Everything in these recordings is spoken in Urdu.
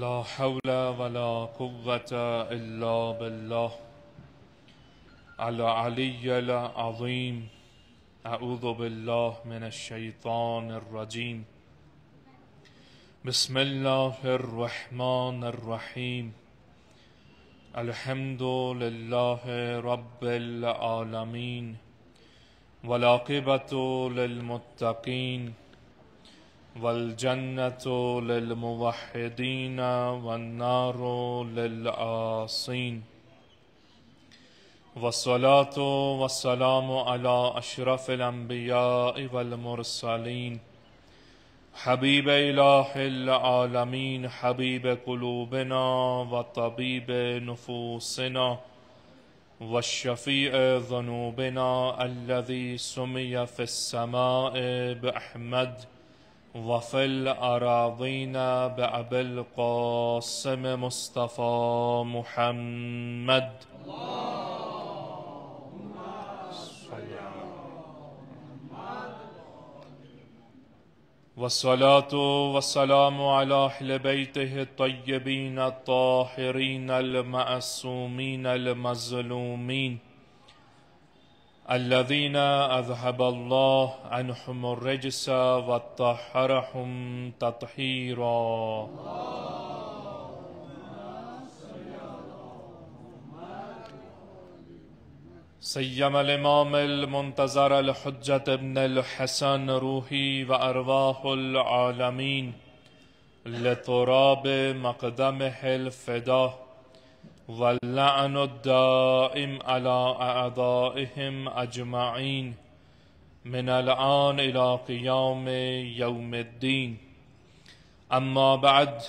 لا حول ولا قوة إلا بالله العلي العظيم. أعوذ بالله من الشيطان الرجيم. بسم الله الرحمن الرحيم. الحمد لله رب العالمين والعاقبة للمتقين والجنة للموحدين والنار للعاصين، والصلاة والسلام على أشرف الأنبياء والمرسلين، حبيب إله العالمين، حبيب قلوبنا وطبيب نفوسنا والشفيع ذنوبنا، الذي سمي في السماء بأحمد وفي الأراضين بأبي القاسم مصطفى محمد. والصلاة والسلام على أهل بيته الطيبين الطاهرين المعصومين المظلومين، الذين أذهب الله عنهم الرجس وطهرهم تطهيرا. سيما الإمام المنتظر الحجة ابن الحسن روحي وأرواح العالمين لتراب مقدمه الفداء، واللعن الدائم على أعدائهم أجمعين من الآن إلى قيام يوم الدين. أما بعد،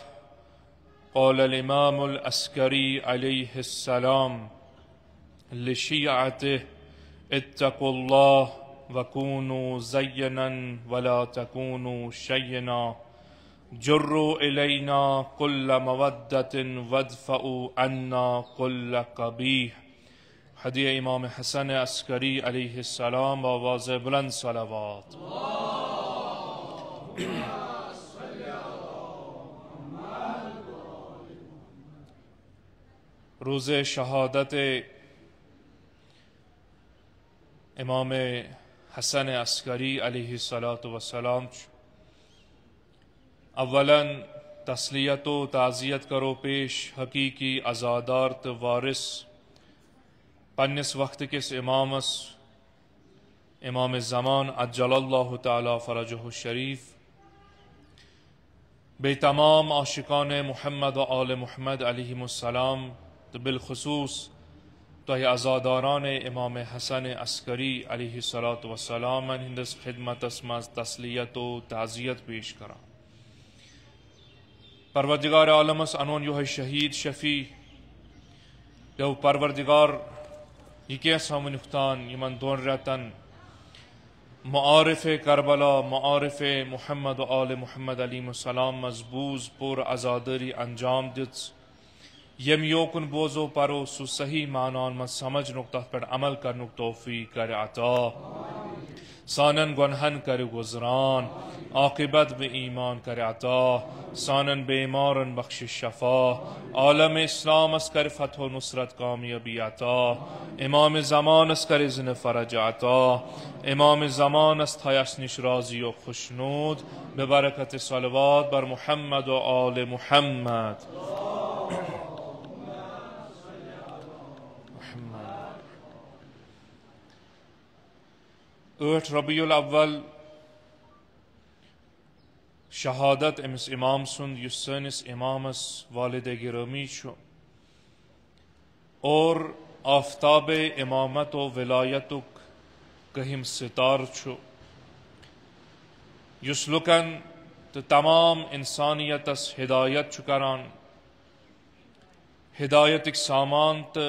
قال الإمام العسكري عليه السلام لشيعته: اتقوا الله وكونوا زينا ولا تكونوا شينا، جروا إلينا كل مودة وادفعوا عنا كل قبیح. حدیث امام حسن عسکری علیہ السلام آواز بلند صلوات. روز شہادت امام حسن عسکری علیہ السلام اولا تسلیت و تعزیت کرو پیش حقیقی عزادار تو وارث پنس وقت کس امامس امام زمان عجل اللہ تعالی فرجہ الشریف، بے تمام عاشقان محمد و آل محمد علیہم السلام، تو بالخصوص تو عزاداران امام حسن عسکری علیہ السلام ہندس خدمت اسماز تسلیت و تعزیت پیش کرا. پروردگار عالمس انون یوہ شہید شفیع یو پروردگار یہ کیسا ونختان یمن دون رتن معارف کربلا، معارف محمد و آل محمد علیہ السلام مضبوط پور عزادری انجام دت، یم یوکن بوزو پرو سو صحیح معنان میں سمجھ نکتہ پر عمل کرنک توفیق کر عطا، سانن گنہن کر گزران، عاقبت بے ایمان کر عطا، سانن بیمارن بخش شفا، عالم اسلام اس کر فتح و نصرت کامیابی عطا، امام زمان اس کر اذن فرج عطا، امام زمان اس تھایس نش راضی و خوشنود، ببرکت صلوات بر محمد و آل محمد. ٲٹھ ربیع الاول شہادت امس امام سند یس سنس امامس والد گرامی چھو اور آفتاب امامت و ولایتک کہم ستار چھو، یس لکن تو تمام انسانیتس ہدایت چھو کران، ہدایتک سامان تو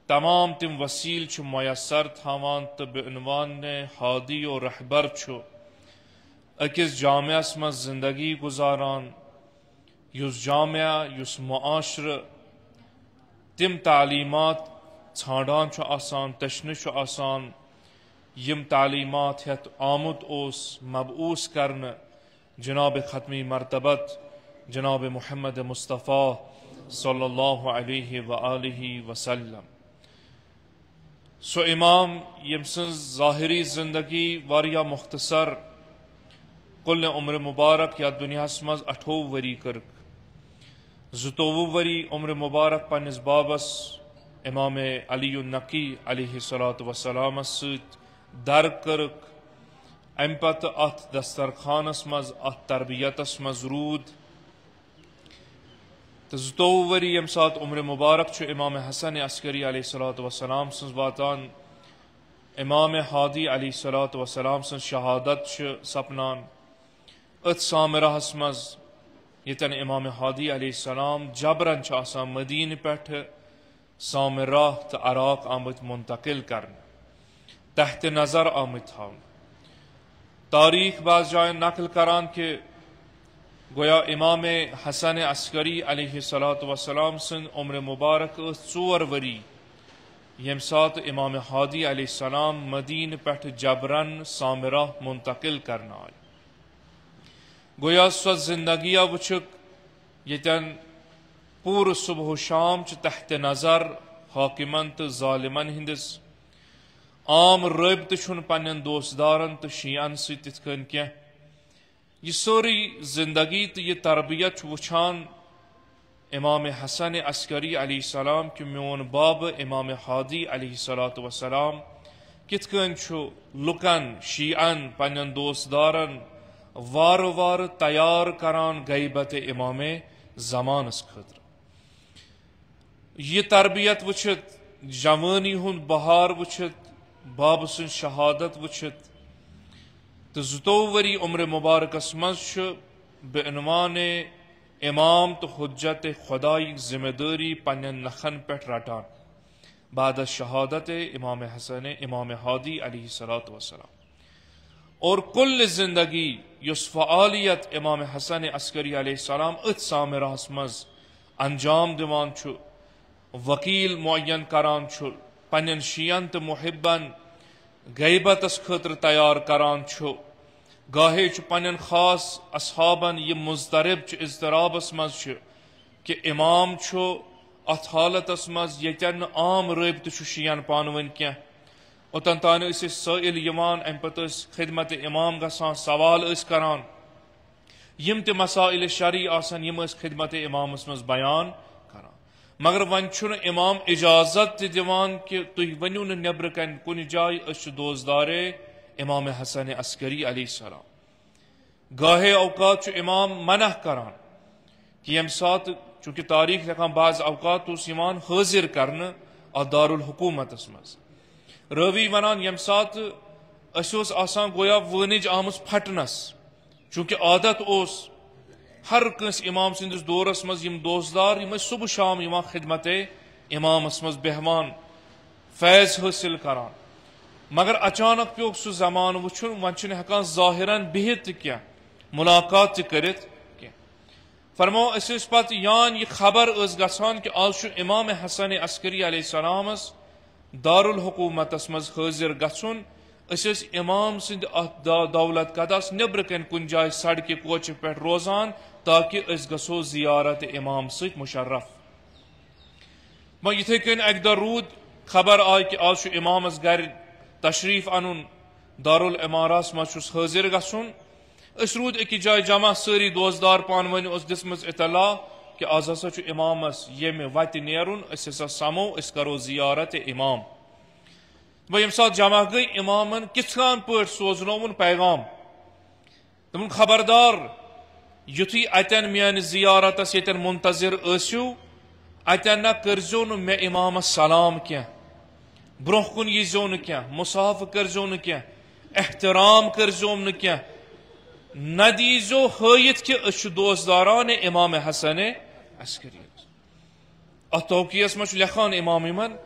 تمام تم وسیل چھو میسر تھاوان تو بعنوان ہادی و رہبر چھو اکس جامعہ مز زندگی گزاران، یس جامعہ یس معاشر تم تعلیمات ژھانڈان چھو آسان، تشنہ چھو آسان، یم تعلیمات ہیت آمد اوس مبعوث کرن جناب ختمی مرتبت جناب محمد مصطفیٰ صلی اللہ علیہ وآلہ وسلم. سو امام یم سنز ظاہری زندگی واریاہ مختصر کل عمر مبارک یا دنیا مز 28 وری کرک 22 وری عمر مبارک پنس بابس امام علی النقی علیہ الصلاۃ والسلام ست در کرک ام پتہ ات دسترخانس مز ات تربیتس مز رود تو 22 وری یم سات عمر مبارک چھ امام حسن عسکری علیہ الصلاۃ والسلام سنز واتان امام ہادی علیہ الصلاۃ والسلام سن شہادت چھ سپنان ات سامراہس مز یتن امام ہادی علیہ السلام جبرن چھ آسان مدینہ پٹھ سامراہ تو عراق آمت منتقل کرن تحت نظر آمت تھاون. تاریخ بعض جائیں نقل کران کہ گویا امام حسن عسکری علیہ الصلاۃ والسلام سن عمر مبارک 4 وری یم سات امام ہادی علیہ السلام مدینہ پٹھ جبرن سامراہ منتقل کرنا آئی. گویا سو زندگیہ وچک یتن پور صبح و شام چھ تحت نظر حاکمن تو ظالمن ہندس عام رابطہ چھن پنن دوستدارن تو شیعن ست تتھ کن کی یہ سوری زندگی تو یہ تربیت وچھان امام حسن عسکری علیہ السلام کہ میون باب امام ہادی علیہ الصلاۃ والسلام کت کن لکن شیعن پنن دوستدارن وار وار تیار کران غیبت امام زمانس خطر. یہ تربیت وچھت جوانی ہند بہار وچھت باب سن شہادت وچھت تو 22 وری عمر مبارکس مز بعنوان امام تو حجت خدائی ذمہ داری پنن نخن پہ رٹان بعد شہادت امام حسن امام ہادی علیہ الصلاۃ والسلام. اور کل زندگی یس فعالیت امام حسن عسکری علیہ السلام ات سامراہس مز انجام دیوان چھو وکیل معین کران چھو پنن شیعن تو محبن غیبتس خاطر تیار کران چھو گاہے چھ پنن خاص اصحابن یہ مضطرب چھ اضطرابس مز چھ کہ امام چھو ات حالتس مز یتن عام رابطہ چھ شیعن پانون کی اوتن تان اس سائل یوان ام پتہ خدمت امام گسان سوال اس کران یم تہ مسائل شرعی آسن یم اس خدمت امامس مز بیان کران مگر ون چھن امام اجازت تہ دیوان کہ تھی ونیو نہ نبر کن کن جائے اس دوستدار امام حسن عسکری علیہ السلام. گاہے اوقات چھ امام منع کران کہ یم سات چونکہ تاریخ لکھان بعض اوقات اس یوان حاضر کرنا دار الحکومتس مز روی ونان یم سات اس آسان گویا ونج آمس پھٹنس چونکہ عادت اس ہر کنس امام سندس دورس مز یم دوستدار یم صبح شام یوان خدمت امامس مز بہوان فیض حاصل کران مگر اچانک پیوک سہ زمان وچھن ون چھن ہکان ظاہرن بہت کی ملاقات تہ کرت کی. فرمو اس پتہ یان یہ خبر اس گژھان کہ آز چھ امام حسن عسکری علیہ السلامس دار الحکومتس مز حاضر گھن اس امام سند دولت قدس نبر کن کن جائے سڑکہ کوچہ پہ روزان تاکہ اس گھو زیارت امام ست مشرف. یتھے کن اک دہ رود خبر آئی کہ آج چھ امامس گر تشریف ان دار العمارس مز حاضر گھن اس رود اکی جائے جمع ساری دوستدار پان ون اس دسمز اطلاع کہ آز ہسا چھ امامس یم وتہ نیرن اس ہسا سمو اس کرو زیارت امام. یم سات جمع گئی امامن کتھان پٲٹھۍ سوزنوون پیغام تمن خبردار یتھی اتن میانہ زیارتس یتن منتظر ٲسِو اتن نہ کرزو نہ مے امامس سلام کی برونٛہہ کُن ییٖزیو نہٕ کینٛہہ مصافہ کرزو نہٕ کینٛہہ احترام کرزوم نہٕ کینٛہہ نہ دیٖزیو ہٲیِتھ کہ أسۍ چھِ دوستداران امام حسن عسکری. اتھ توقیس مز لکھان امام یمن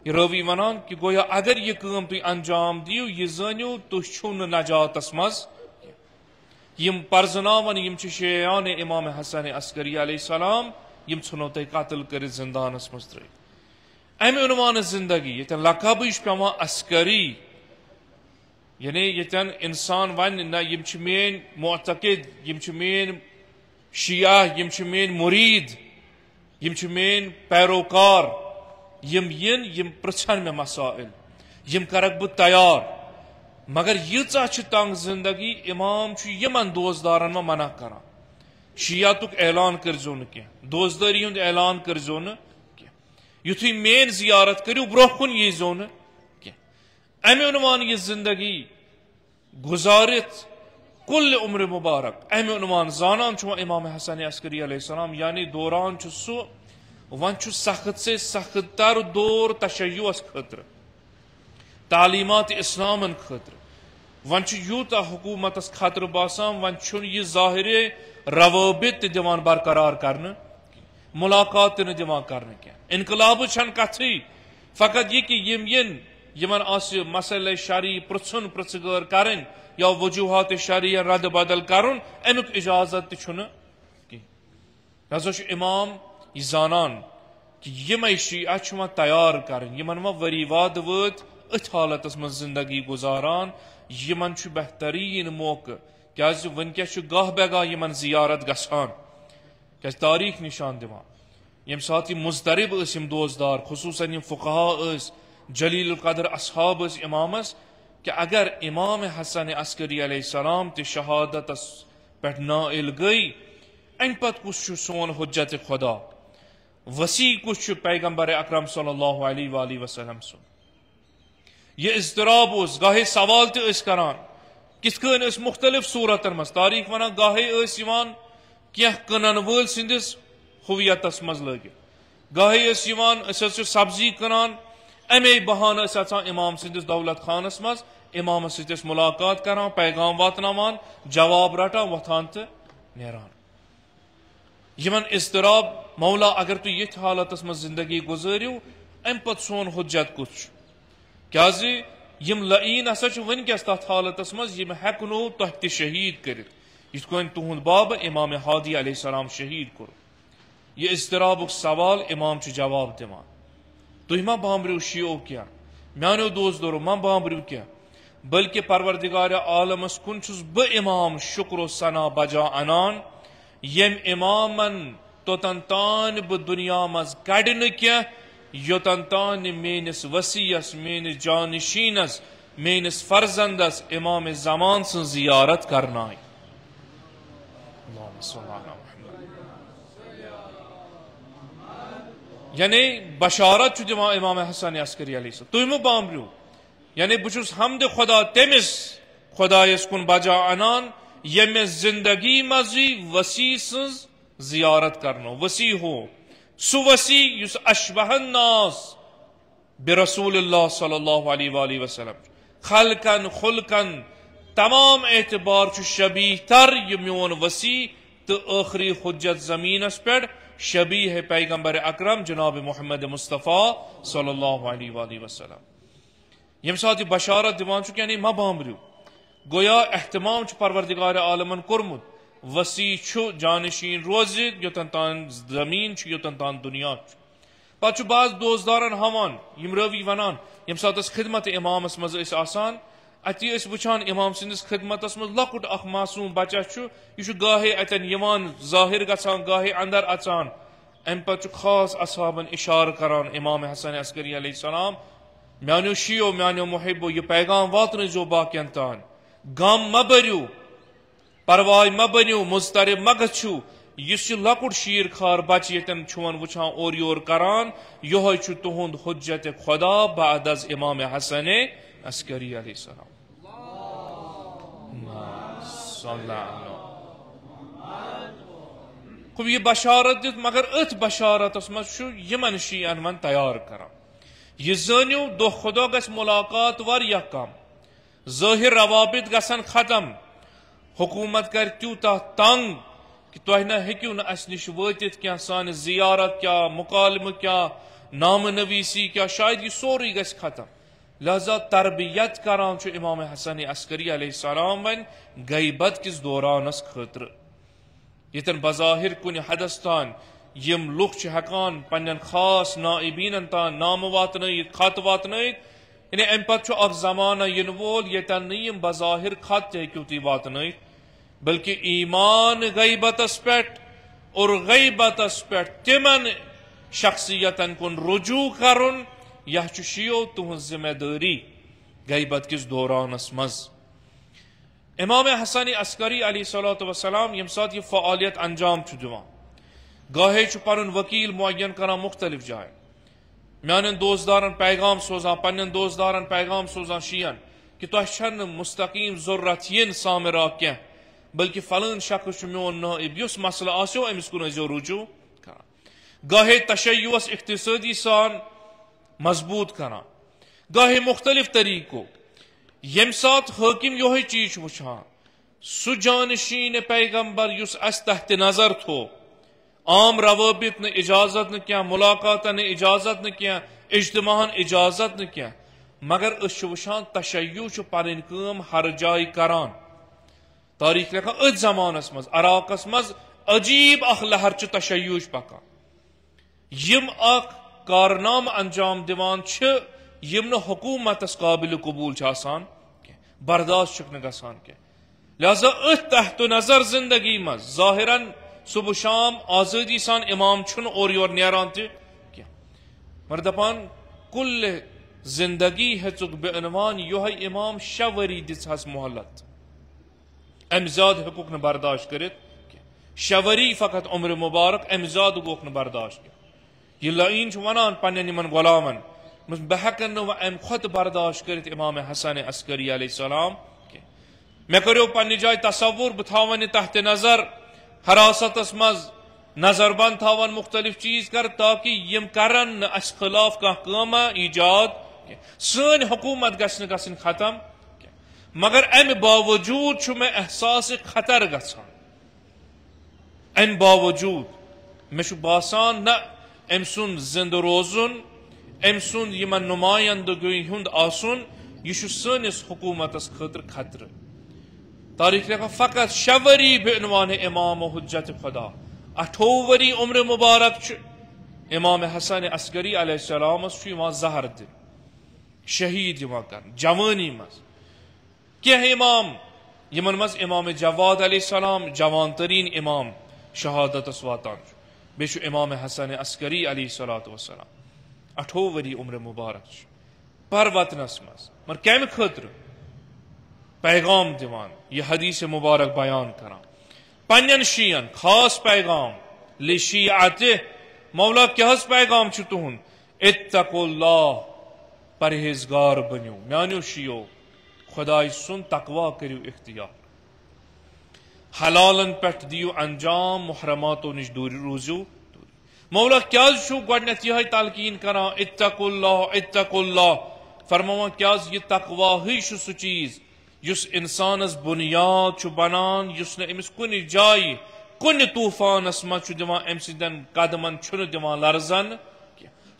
راوی ونان کہ گویا اگر یہ کام تھی انجام دیو یہ زانیو تھی چھو نجاتس مز یم پرزناون یم چھ شیعان امام حسن عسکری علیہ السلام یم ژھنو تھی قتل کر زندانس مز تر. امہ عنوان زندگی یتن لقب پیوان عسکری یعنی یتن انسان ون نہ یم چھ مین معتقد یم چھ مین شیعہ یم چھ مین مرید یم چھ مین پیروکار یم ین یم پرچھن میں مسائل یم کرک بہ تیار مگر ییژہ چھ تنگ زندگی امام چھ یمن دوزدارن منع کران شیعتک اعلان کرزو نہ کینٛہہ دوزداری ہند اعلان کرزو نہ کینٛہہ یتھُے مین زیارت کریو برونٛہہ کُن ییٖزیو نہ کینٛہہ امہِ عنوان یہ زندگی گزارت کل عمر مبارک امہ عنوان زانان چھ امام حسن عسکری علیہ السلام یعنی دوران چھ سہ ون چھ سخت سے سخت تر دور تشیعس خاطر تعلیمات اسلامن خاطر ون چھ یوتہ حکومتس خطر باسان ون چھ یہ ظاہر روابط تہ دِوان برقرار کرنے ملاقات تہ دِوان کرنے کیا انقلاب چھن کتھٕے فقط یہ کہ یمن مسئلہ شرعی پرژھن پرژھگٲر کرن یا وجوہات شرعی رد بدل کرن امیک اجازت تہ چھنہ کینٛہہ لہذا چھ امام یہ زانان کہ یمے شیعہ چھ وۄنۍ تیار کرن یمن وۄنۍ ؤری واد وٲتۍ أتھۍ حالتس منٛز زندگی گزاران یمن چھ بہترین موقع کیازِ ونکیس چھ گاہ بہ گاہ یمن زیارت گژھان کیازِ تاریخ نشان دِوان یم سات یہ مضطرب ٲسۍ یم دوزدار خصوصاً یم فقہا ٲسۍ جلیل القدر اصحاب ٲسۍ امامس کہ اگر امام حسن عسکری علیہ السلام تہ شہادتس پہ نائل گئی امہ پتہ کس چھ سون حجت خدا وسیع کس چھ پیغمبر اکرم صلی اللہ علیہ وآلہ وسلم سن یہ اضطراب اس گاہے سوال تہ ٲسۍ کران کس کن اس مختلف صورتن مز تاریخ ونان گاہے ٲسۍ یوان کینٛہہ کٕنن وٲلۍ سٕنٛدِس ہویتس مز لٲگِتھ گاہے ٲسۍ یوان أسۍ حظ چھِ سبزی کٕنان امے بہانہٕ ٲسۍ اژان امام سٕنٛدِس دولت خانس مز امامس سۭتۍ ٲسۍ ملاقات کران پیغام واتناوان جواب رٹان وۄتھان تہٕ نیران یمن اضطراب مولا اگر تُہۍ یتھ حالتس مز زندگی گزٲرِو امہ پتہٕ سون حجت کُس چھُ کیازِ یم لعین ہسا چھ ونکس تتھ حالتس مز یم ہیکنو تۄہہِ تہِ شہید کرتھ یتھ کٔنۍ تہنٛد باب امام ہادی علیہ السلام شہید کوٚر یہ اضطرابُک سوال امام چھ جواب دِوان تُہۍ ما بامبرِو شیعو کینٛہہ میانیو دوزدارو ما بامبرِو کینٛہہ بلکہ پروردگار عالمس کُن چھُس بہٕ امام شکر و ثنا بجا انان یم امامن توتن تان بہٕ دنیا مز کڑِ نہٕ کینٛہہ یوتن تان میٲنس وصیس میٲنس جانشینس میٲنس فرزندس امام زمان سن زیارت کرناے یعنی بشارت چھ دِوان امام حسن عسکری علیہ السلام تُہۍ مہٕ بامبرِو یعنی بہٕ چھُس حمدِ خدا تٔمِس خدایس کُن بجا انان ییٚمِس زندگی منٛزٕے وسیع سٕنٛز زیارت کرنو وسیع ہو سُہ وسیع یُس اشبہ الناس برسول اللہ صلی اللہ علیہ وآلہ وسلم خلقن خلقن تمام اعتبار چھ شبیہ تر یہ میون وسیع تو آخری حجت زمینس پہ شبیہ پیغمبر اکرم جناب محمد مصطفیٰ صلی اللہ علیہ وآلہ وسلم یم سات یہ بشارت دیوان چھ یعنی ما بامبرو گویا اہتمام چھ پروردگار عالمن کورمت وسیع چھ جانشین روز یوتن تان زمین چھ یوتن تان دنیا چھ پتہ چھ بعض دوزدارن ہاوان یم روی ونان یم سات اس خدمت امامس مز اس آسان اتی اس وچھان امام سندس خدمتس مز لکٹ اخ معصوم بچہ چھ یہ گاہے اتن یوان ظاہر گژھان گاہے اندر اژان ام پتہ خاص اصحابن اشارہ کران امام حسن عسکری علیہ السلام میانو شیعو میانو محبو یہ پیغام واتنٲیزیو باقین تان غم مہ بٔرِو پرواے مہ بٔنِو مضطرب مہ گٔژھِو یُس یہ لکٹ شیر خار بچہ یتن چھون وچھان اور یور کران یہوے چھ تہند حجت خدا بعد از امام حسن عسکری علیہ السلام خوب یہ بشارت دت مگر ات بشارتس مز یمن شیعن من تیار کران یہ زٲنِو دۄہ کھۄتہٕ دۄہ گژھِ ملاقات واریاہ کم ظٲہر روابط گژھن ختم حکومت کر تیوتاہ تنگ کہ تُہۍ نہ ہیٚکِو نہٕ اسہِ نِش وٲتِتھ کینٛہہ سانہِ زیارت کیاہ مکالمہٕ کیاہ نامہ نویسی کیا شاید یہ سورُے گژھِ ختم لہذا تربیت کران چھُ امام حسن عسکری علیہ السلام ون غیبت کس دورانس خاطر یتن بظاہر کُنہِ حدس تان یم لُکھ چھِ ہیکان پننٮ۪ن خاص نائبینن تان نامہ واتنٲیِتھ خط واتنٲیِتھ یعنی امہ پتہٕ چھُ اکھ زمانہ ینہٕ وول یتن نہٕ یم بظاہر خط تہِ ہیٚکِو تُہۍ واتنٲیِتھ بلکہ ایمان غیبتس پٮ۪ٹھ اور غیبت اس پہ تمن شخصیتن کن رجوع کرن یہ شیو تہذ ذمہ داری غیبت کس دورانس مز امام حسن عسکری علیہ صلوۃ وسلام یم سات یہ فعالیت انجام دان گاہے پن وکیل معین کران مختلف جائیں میان دوستدارن پیغام سوزان پنن دوستدارن پیغام سوزان شیئن کہ تہ چھن مستقیم ضرورت ین سامرا کی بلکہ فلان شخص میون نائب اس مسئلہ آسو امس کن ازو رجوع کران گاہے تشیعس اقتصادی سان مضبوط کران گاہے مختلف طریقوں یم سات حاکم یہ چیز وچھان سو جانشین پیغمبر یس اس تحت نظر تھو عام روابط نے اجازت نہ کیا ملاقات نے اجازت نہ کیا اجتماع اجازت نہ کیا مگر اس وچھان تشیع پن کام ہر جائے کران تاریخ لکھا ات زمانس مز عراقس مز عجیب اخ لہر تشیع پکان یم اخ کارنام انجام دیوان یم نہ حکومتس قابل قبول آسان برداشت چھ نہ گژھان کی لہذا ات تحت نظر زندگی مز ظاہراً صبح شام آزادی سان امام چھن اور یور نیران تہ مگر دپان کل زندگی ہیچک بے عنوان یہ امام 6 وری دس مہلت ام زیاد ہیکوک نہ برداشت کرت 6 وری فقط عمر مبارک ام زیاد گوک نہ برداشت یہ لعین ونان پنن یمن غلامن بہ ہیکن نہ ام کھت برداشت کرت امام حسن عسکری علیہ السلام مے کرو پنہ جائے تصور بہ تھاون تحت نظر حراستس مز نظر بند تھاون مختلف چیز کر تاکہ یم کرن اس خلاف کام ایجاد سن حکومت گھن ختم مگر ام باوجود میں احساس خطر گھان ام باوجود مے باسان نہ ام سن زند روزن ام سن یمن نمائندگی ہند آسن یہ سنس حکومتس خاطر خطر تاریخ لکھا فقط 6 وری بے عنوان امام و حجت خدا 8 وری عمر مبارک امام حسن عسکری علیہ السلام زہر دن شہید کر جوانی مز کی امام یمن مز امام جواد علیہ السلام جوان ترین امام شہادت واتان بے امام حسن عسکری علیہ الصلوۃ والسلام 8 وری عمر مبارک پر وطنس مز مگر کم خاطر پیغام دیوان یہ حدیث مبارک بیان کران پنن شیعن خاص پیغام لشیعتہ مولا کیا پیغام تہن اتقوا اللہ پرہیزگار بنیو میانو شیعو خدای سن تقوا کریو اختیار حلالن پٹ دیو انجام محرماتو نش دور روزو مولا کیا گڈنیت یہ تلقین کران اتقوا اللہ فرماوان کیا یہ تقوا ہی سہ چیز یس انسانس بنیاد بنان یس نے امس کن جائے کن طوفانس مز دان ام سندن قدمن دان لرزن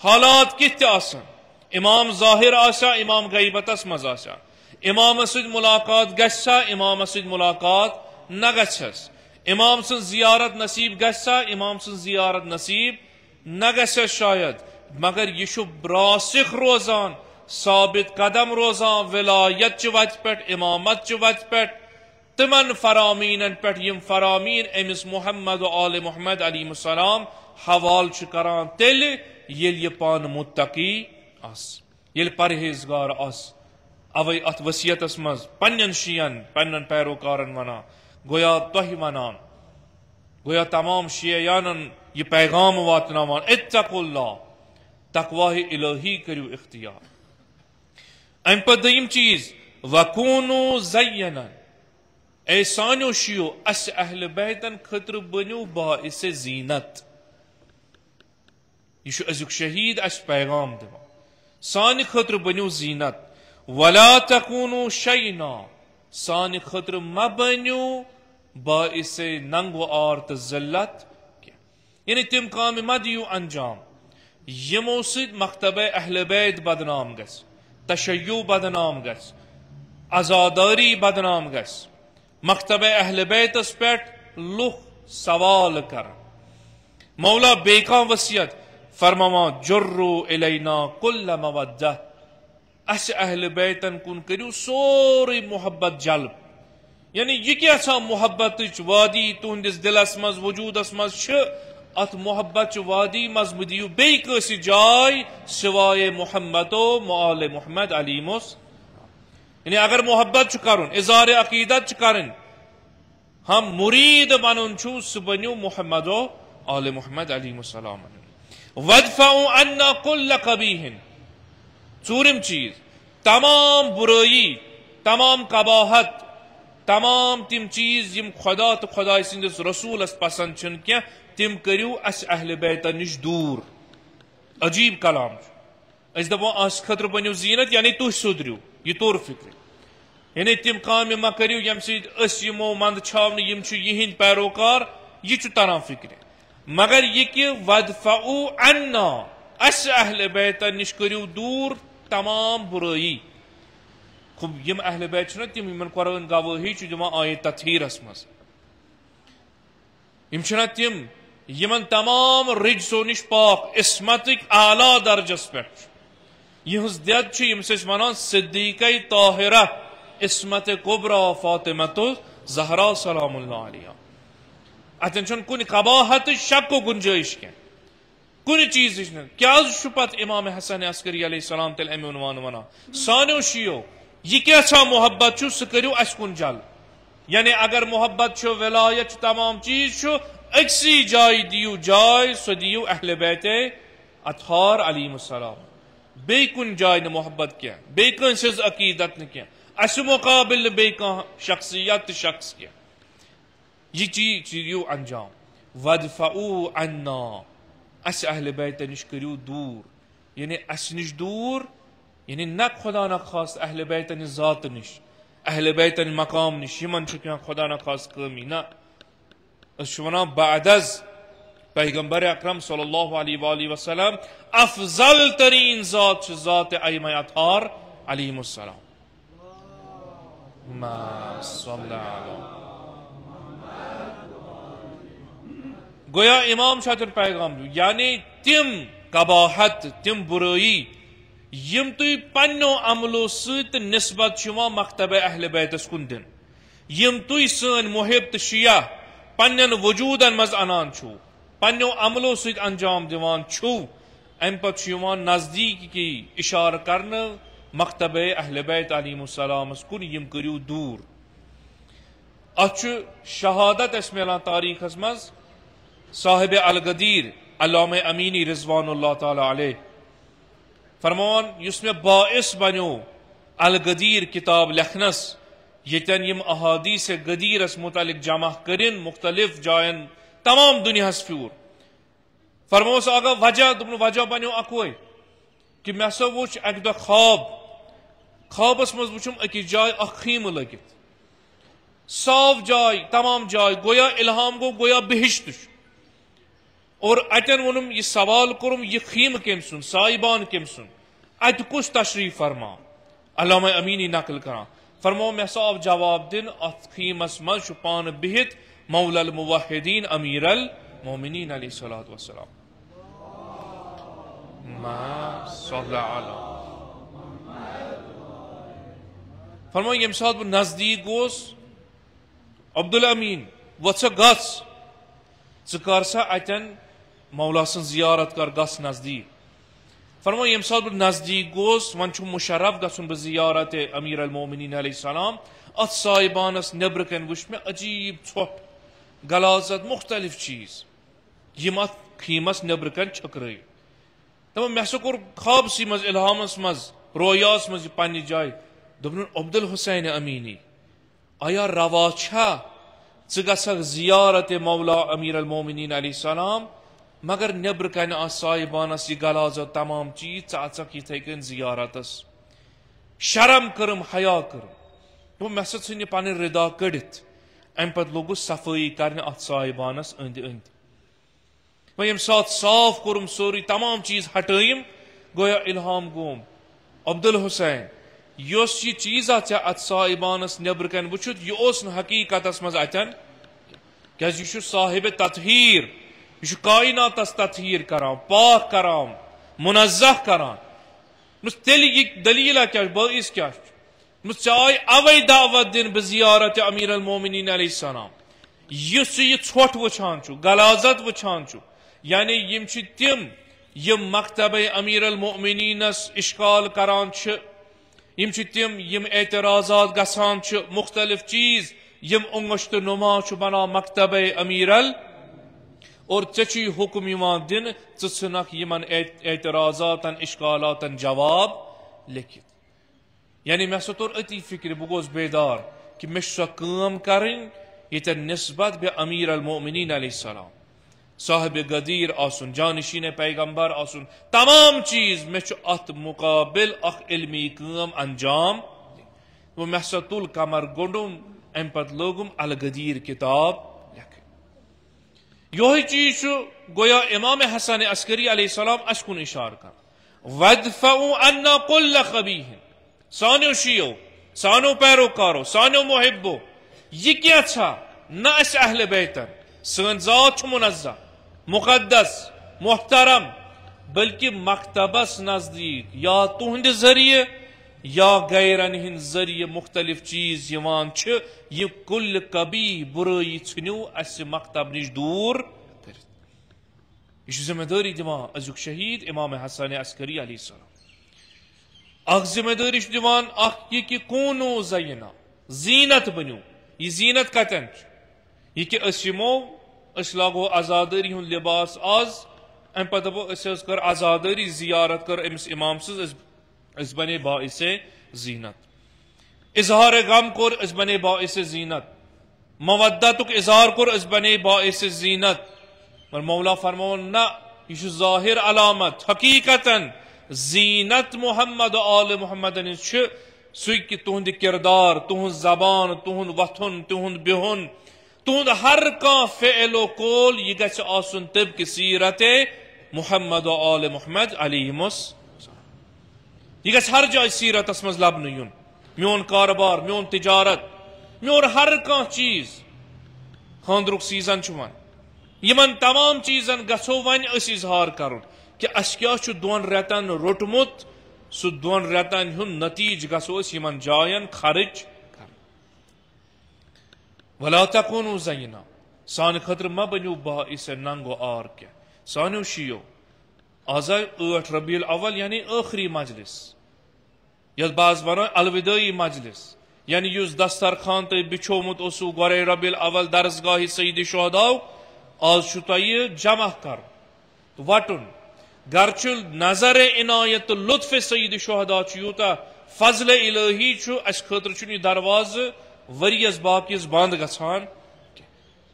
حالات کت آسن امام ظاہر آسا امام غیبتس مز آسا امام سد ملاقات گسا امام سد ملاقات نہ گھس امام سن زیارت نصیب گسا امام سن زیارت نصیب نہ گھس شاید مگر یہ راسخ روزان ثابت قدم روزان ولایت وت پہ امامت وت پہ تمن فرامین پہ یم فرامین امس محمد و آل محمد علیہ السلام حوال کران تیل یل یہ پان متقی اس یل پرہیزگار اس اوے ات وصیتس مز پنن شیعن پنن پیروکارن ونان گویا تہ ونان گویا تمام شیعیانن یہ پیغام واتناوان اتقوا اللہ تقواہ الہی کریو اختیار ام پہ دیم چیز وکونو زینا اے سانو شیو اس اہل بیتن خطر بنیو باعث زینت یہ ازیک شہید اس پیغام دوا سان خطر بنیو زینت ولا تکونو شینا سان خطر مبنیو باعث ننگ و آرت ذلت یعنی تم کام مدیو انجام یمو سید مکتب اہل بیت بدنام گس تشیع بدنام گس عزاداری بدنام گس مکتب اہل بیتس پہ لوگ سوال کر مولا بیکا وصیت فرماوا جرو الینا کل مودہ اس اہل بیتن کن کریو سوری محبت جلب یعنی یہ کیا محبت وادی تہندس دلس مز وجودس مز ات محبت وادی مز دیو بی کسی جائے سوائے محمد و مآل محمد علیمس. یعنی اگر محبت کرن اظہار عقیدت کرن ہم مرید بنن سہ بنو محمد و آل محمد علیہ السلام. وادفعوا عنا کل قبیح. ژوٗرِم چیز تمام برائی تمام قباحت تمام تم چیز یم خدا تو خدا سندس رسولس پسند چھن کیا تم کریو اس اہل بیت نش دور. عجیب کلام اس دپو اس خطر بنیو زینت یعنی تُہۍ سدریو یہ طور فکر. یعنی تم کام ما کریو یم سید اس یمو مند چھاون یم چھ یہند پیروکار یہ چھ تران فکر. مگر یہ کہ وادفعوا عنا اس اہل بیت نش کریو دور تمام برائی. خوب یم اہل بیت چھنا تم یمن قرآن گواہی چھ دِوان آیت تطہیرس مز. یم چھنا تم یمن تمام رجسو نش پاک عصمتک اعلی درجس پہ. یہز دید چھ یم سس ونان صدیقہ طاہرہ عصمت کبریٰ فاطمۃ الزہرا سلام اللہ علیہ. اتن چھن کن قباحت شک و گنجائش کی کن چیز کیا پت امام حسن عسکری علیہ السلام تیل امی عنوان ونا سانو شیو یہ کیا محبت چھو سہ کریو اس کن جل. یعنی اگر محبت چھو ولایت چھو تمام چیز چھو اکسی جائے دیو جائے سو دیو اہل بیت اطہار علیہ السلام. بے کن جائے نہ محبت کیا بے کن سز عقیدت نہ کیا اس مقابل بے کن شخصیت شخص کیا یہ چیز دیو انجام. وادفعوا عنا اس اہل بیت نش کریو دور. یعنی اس نش دور یعنی نہ خدا نہ خاص اہل بیت ذات نش اہل بیت مقام نش یمن چھ کیا خدا نہ خاص کمی نہ اس ونان بعد از پیغمبر اکرم صلی اللہ علیہ وآلہ وسلم افضل ترین ذات ذات ائمہ اطہار علیہم السلام. ما صلی اللہ گویا امام شاطر پیغام دو یعنی تم قباحت تم برائی یم تھی پنو عملو ست نسبت شما مکتب اہل بیتس کن دن یم تھی سن محب تو شیعہ پنن وجودن مز انان چھو پنو عملو ست انجام دیوان چھو ام پت یوان نزدیک کی اشارہ کرنا مکتب اہل بیت علیہ السلام کن یم کریو دور. اچھ شہادت اس میلان تاریخ مز صاحب الغدیر علامہ امینی رضوان اللہ تعالی علیہ فرمان اس میں باعث بنو الغدیر کتاب لکھنس یتن یم احادیث غدیرس متعلق جمع کرن مختلف جائن تمام دنیا پھیور. فرموس آگا وجہ بنو اکوے کہ میں سا وچ اک دہ خوابس مز وچم اکس جائے خیمہ لگت صاف جائے تمام جائے گویا الہام گو گویا بہشت. اور اتن ونم یہ سوال کرم یہ خیم کم سن سائبان کم سن ات کس تشریف فرما. علامہ امینی نقل کران فرمو میں صاف جواب دن ات خیمس مز پان بہت مولا الموحدین امیر المومنین علیہ الصلوۃ والسلام. ما صلی علی فرمو یم سات بہ نزدیک گوس عبدالامین وچ گس ژٕ کر سا اتن مولا سن زیارت کر گس نزدیک. فرمو یم سات بہ نزدیک گوس ون چھ مشرف گھن بہ زیارت امیر المومنین علیہ السلام ات صاحبانس نبر کن وچ میں عجیب ژھۄٹھ غلاظت مختلف چیز یم ات خیمس نبر کن چھکرٲیِتھ. دپان مےٚ ہسا کوٚر خوابسی مز الہامس مز رویاس مز یہ پنہ جائے دوٚپُن عبدالحسین امینی آیا روا چھا ژٕ گژھکھ زیارت مولا امیر المومنین علیہ السلام مگر نبر کن صاحبانس یہ غلاظت تمام چیز ژٕ اژکھ یتھے کن زیارتس. شرم کرم حیا کرم دوٚپ مےٚ ہسا ژھٕن یہِ پنٕنۍ ردا کڑتھ. امہ پتہٕ لوگُس صفٲیی کرنہِ اتھ صاحبانس أنٛدۍ أنٛدۍ. وۄنۍ ییٚمہِ ساتہٕ صاف کوٚرُم سورُے تمام چیز ہٹٲیِم گویا الہام گوم عبدالحسین یۄس یہِ چیٖزا ژےٚ اتھ صاحبانس نٮ۪برٕ کَنۍ وٕچھُتھ یہِ اوس نہٕ حقیٖقتس منٛز اتٮ۪ن کیٛازِ یہِ چھُ صاحبِ تطہیٖر یہ کائناتس تطہیر کران پاک کران منزہ کران. تیل یہ دلیل کیا باعث کیا چاہے اوے دعوت دن بزیارت امیر المومنین علیہ السلام یس یہ ژھوٹ وچھان چھو غلاظت وچھان چھو یعنی یم چھ تم یم مکتب امیر المومنین اشکال کران چھ یم چھ تم یم اعتراضات گسان چھ مختلف چیز یم انگشت نما چھ بنا مکتب امیر اور چچی حکم یوان دن ژھنک یمن اعتراضات اشکالات جواب لکھت یعنی میں سطور اتی فکر بگوز بیدار کہ میں سو کام کریں یہ نسبت بے امیر المومنین علیہ السلام صاحب غدیر آسن جانشین پیغمبر آسن تمام چیز میں چو ات مقابل اخ علمی کام انجام وہ میں سطول کمر گنڈم ام پت لوگم الغدیر کتاب لکھ یہی چیز چو گویا امام حسن عسکری علیہ السلام اشکن اشار کر وَدْفَعُوا عَنَّا كُلَّ خَبِيثٍ سانو شیو سانو پیروکارو سانو محبو یہ کیا تھا نہ اس اہل بیتن سن ذات منزہ مقدس محترم بلکہ مکتبس نزدیک یا تہند ذریعے یا غیرن ہند ذریعے مختلف چیز یوان چھ یہ کل کبھی برائی ژھنو اس مکتب نش دور یہ ذمہ داری دمان ازیک شہید امام حسن عسکری علیہ السلام اخ ذمہ داری دیوان اخ یہ کہ کونو زینا زینت بنو یہ زینت کتن یہ کہ اسمو اس لاگو آزاداری ہن لباس آز ام پتہ دبو اس کر آزاداری زیارت کر امس امام سز اس بنے باعث زینت اظہار غم کر اس بنے باعث زینت مودتک اظہار کر اس بنے باعث زینت اور مولا فرمون نہ یہ ظاہر علامت حقیقتا زینت محمد آل محمد سی کہ تہند کردار تہند زبان تہند وتھن تہند بہن تہند ہر کان فعل و قول یہ گژھِ آسن طبق سیرت محمد و آل محمد علیہم یہ گژھِ ہر جائے سیرتس مز لبنہ یون میون کاربار میون تجارت میون ہر کان چیز خاندرک سیزن چھ یمن تمام چیزن گژھو ون اس اظہار کرن کہ اس کیا چھ دون ریتن روٹمت سہ دون ریتن ہند نتیج گژھو اس یمن جائن خرچ کر ولا تکونوا زینا سان خطر ما بنیو باعث ننگو آر کیا سانو شیو آزا 8 ربیع الاول یعنی آخری مجلس یس باز ونو الوداعی مجلس یعنی یس دسترخان تے بچھومت اسو گورے ربیع الاول درسگاہ سید شہداء آز چھ تہ جمع کر وٹن گرچہ نظر عنایت لطف سید شہداء یوتا فضل الہی اس خاطر چھ یہ درواز وریس باقیس بند گژھان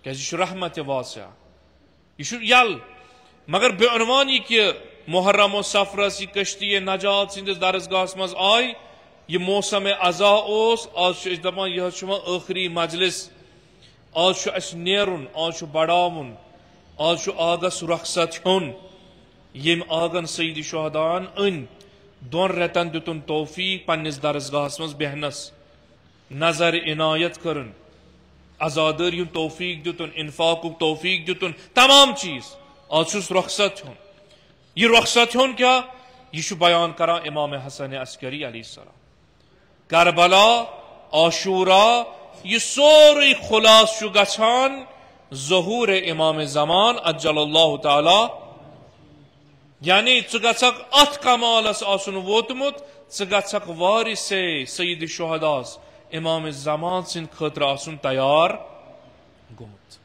کیازِ یہ رحمت واسع یہ یل مگر بے عنوان یہ کہ محرم و سفرس یہ کشتی نجات سندس درسگاہ مز آئی یہ موسم ازا اوس آز دپان یہ آخری مجلس آز اس نیرن آز بڑاون آز آگس رخصت ہن یم آگن سید شہدان ان دون ریتن دتن توفیق پنس درسگاہ مز بہنس نظر عنایت کرن ازاداری توفیق دتن انفاق توفیق دتن تمام چیز آج رخصت ہن یہ رخصت ہن کیا یہ بیان کران امام حسن عسکری علیہ السلام کربلا عاشورا یہ سوری خلاص گژھان ظہور امام زمان اجل اللہ تعالی یعنی گھک ات کمالس آسن ووتمت گھک وارث سید شہداس امام زمان سند خاطر آسن تیار گومت